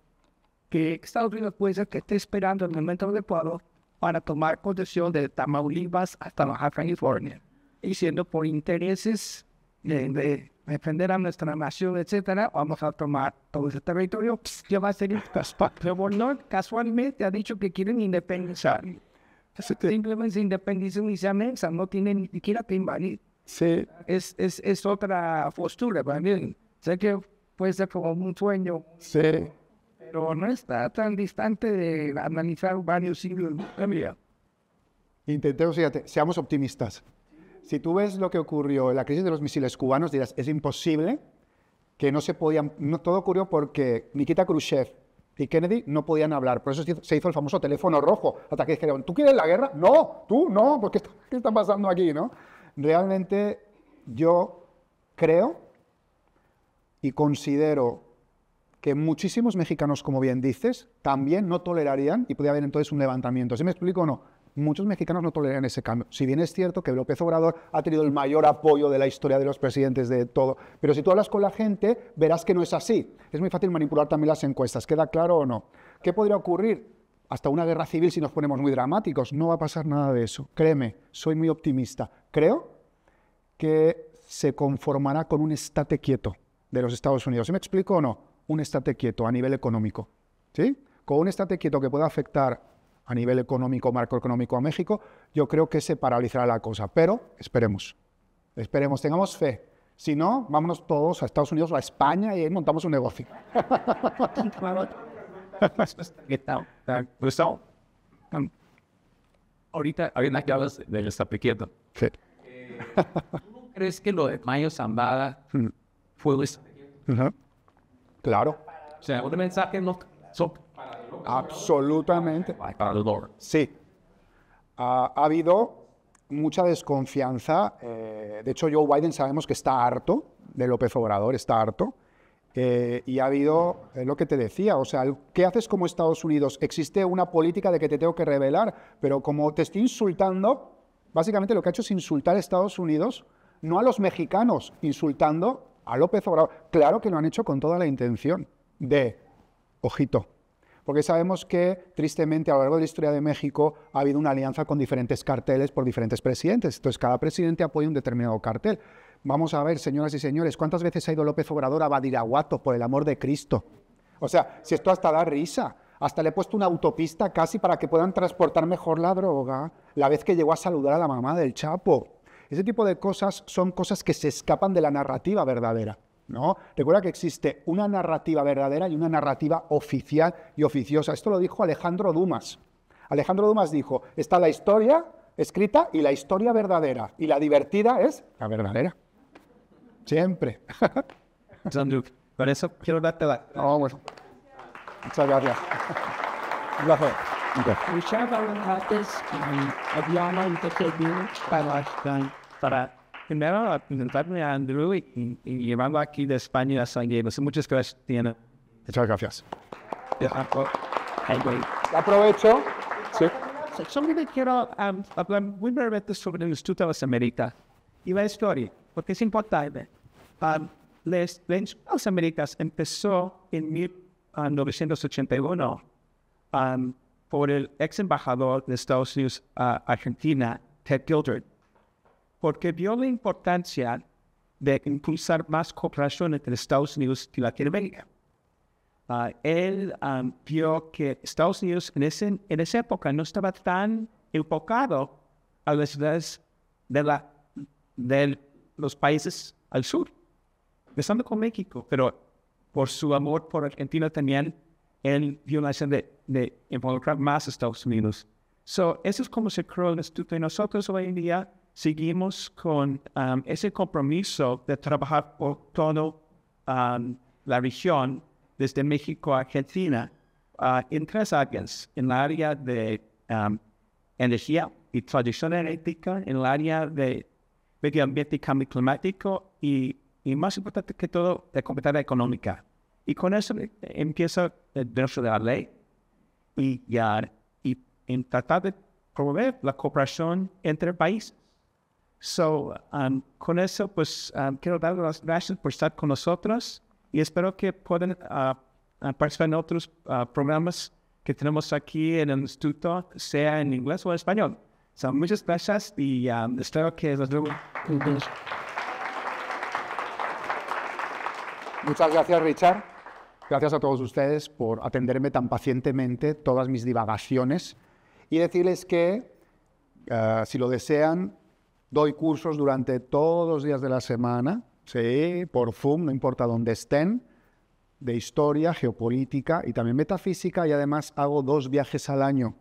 que Estados Unidos puede ser que esté esperando el momento adecuado para tomar posesión de Tamaulipas hasta Baja California, y siendo por intereses de defender a nuestra nación, etcétera, vamos a tomar todo ese territorio, que va a ser el gobernador casualmente ha dicho que quieren independizar. Simplemente se independizan y se anexan, no tienen ni siquiera que invadir. Sí. Es otra postura también. Sé que puede ser como un sueño, Sí. pero no está tan distante de analizar varios siglos. Intentemos, fíjate, seamos optimistas. Si tú ves lo que ocurrió en la crisis de los misiles cubanos, dirás, es imposible que no se podían... No, todo ocurrió porque Nikita Khrushchev y Kennedy no podían hablar. Por eso se hizo el famoso teléfono rojo. Hasta que dijeron, ¿tú quieres la guerra? No, tú no, porque ¿qué está pasando aquí, no? Realmente yo creo y considero que muchísimos mexicanos, como bien dices, también no tolerarían, y podría haber entonces un levantamiento. ¿Sí me explico o no? Muchos mexicanos no toleran ese cambio. Si bien es cierto que López Obrador ha tenido el mayor apoyo de la historia de los presidentes de todo, pero si tú hablas con la gente, verás que no es así. Es muy fácil manipular también las encuestas. ¿Queda claro o no? ¿Qué podría ocurrir? Hasta una guerra civil si nos ponemos muy dramáticos. No va a pasar nada de eso. Créeme, soy muy optimista. Creo que se conformará con un estate quieto de los Estados Unidos. ¿Sí me explico o no? Un estate quieto a nivel económico. ¿Sí? Con un estate quieto que pueda afectar a nivel económico, macroeconómico a México, yo creo que se paralizará la cosa. Pero esperemos, tengamos fe. Si no, vámonos todos a Estados Unidos o a España y ahí montamos un negocio. Ahorita que hablas del estate quieto, Sí. ¿tú crees que lo de Mayo Zambada fue un estate quieto? Ujú. Claro, O sea, un mensaje no son absolutamente. para el dólar. Sí. Ha habido mucha desconfianza. De hecho, Joe Biden sabemos que está harto de López Obrador, está harto. Y ha habido, es lo que te decía, o sea, ¿qué haces como Estados Unidos? Existe una política de que te tengo que revelar, pero como te estoy insultando, básicamente lo que ha hecho es insultar a Estados Unidos, no a los mexicanos, insultando a López Obrador. Claro que lo han hecho con toda la intención de, ojito, porque sabemos que, tristemente, a lo largo de la historia de México ha habido una alianza con diferentes carteles por diferentes presidentes. Entonces, cada presidente apoya un determinado cartel. Vamos a ver, señoras y señores, ¿cuántas veces ha ido López Obrador a Badiraguato, por el amor de Cristo? O sea, si esto hasta da risa. Hasta le he puesto una autopista casi para que puedan transportar mejor la droga, la vez que llegó a saludar a la mamá del Chapo. Ese tipo de cosas son cosas que se escapan de la narrativa verdadera, ¿no? Recuerda que existe una narrativa verdadera y una narrativa oficial y oficiosa. Esto lo dijo Alejandro Dumas. Alejandro Dumas dijo, está la historia escrita y la historia verdadera, y la divertida es la verdadera. Siempre. Por eso quiero darte la... No, bueno. Muchas gracias. Un placer. Para primero presentarme a Andrew y llevarlo aquí de España a San Diego. Muchas gracias, Diana. Muchas gracias. Anyway. Aprovecho. Sí. Solamente quiero hablar muy brevemente sobre el Instituto de las Américas y la historia, porque es importante. El Instituto de las Américas empezó en 1981 por el ex embajador de Estados Unidos a Argentina, Ted Gilder, porque vio la importancia de impulsar más cooperación entre Estados Unidos y Latinoamérica. Él vio que Estados Unidos en esa época no estaba tan enfocado a las ciudades de los países al sur, empezando con México, pero por su amor por Argentina también, él vio la necesidad de involucrar más a Estados Unidos. Eso es como se creó el instituto, y nosotros hoy en día seguimos con ese compromiso de trabajar por toda la región, desde México a Argentina, en 3 áreas: en el área de energía y transición energética, en el área de medio ambiente y cambio climático, y más importante que todo, de competencia económica. Y con eso empieza el derecho de la ley y en tratar de promover la cooperación entre países. Con eso, pues, quiero darles las gracias por estar con nosotros y espero que puedan participar en otros programas que tenemos aquí en el instituto, sea en inglés o en español. Muchas gracias y espero que los vemos. Muchas gracias, Richard. Gracias a todos ustedes por atenderme tan pacientemente todas mis divagaciones y decirles que, si lo desean, doy cursos durante todos los días de la semana, sí, por Zoom, no importa dónde estén, de historia, geopolítica y también metafísica, y además hago 2 viajes al año.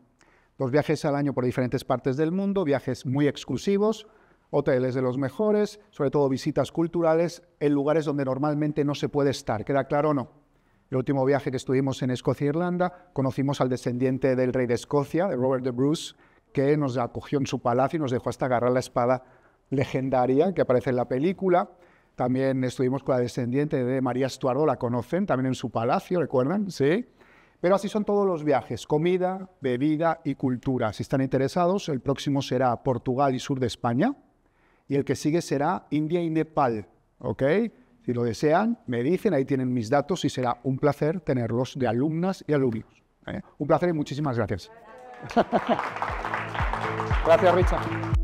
2 viajes al año por diferentes partes del mundo, viajes muy exclusivos, hoteles de los mejores, sobre todo visitas culturales en lugares donde normalmente no se puede estar. ¿Queda claro o no? El último viaje que estuvimos en Escocia e Irlanda, conocimos al descendiente del rey de Escocia, de Robert de Bruce, que nos acogió en su palacio y nos dejó hasta agarrar la espada legendaria que aparece en la película. También estuvimos con la descendiente de María Estuardo, la conocen, también en su palacio, ¿recuerdan? Sí. Pero así son todos los viajes: comida, bebida y cultura. Si están interesados, el próximo será Portugal y sur de España, y el que sigue será India y Nepal, ¿ok? Si lo desean, me dicen, ahí tienen mis datos y será un placer tenerlos de alumnas y alumnos. Un placer y muchísimas gracias. Gracias, Richard.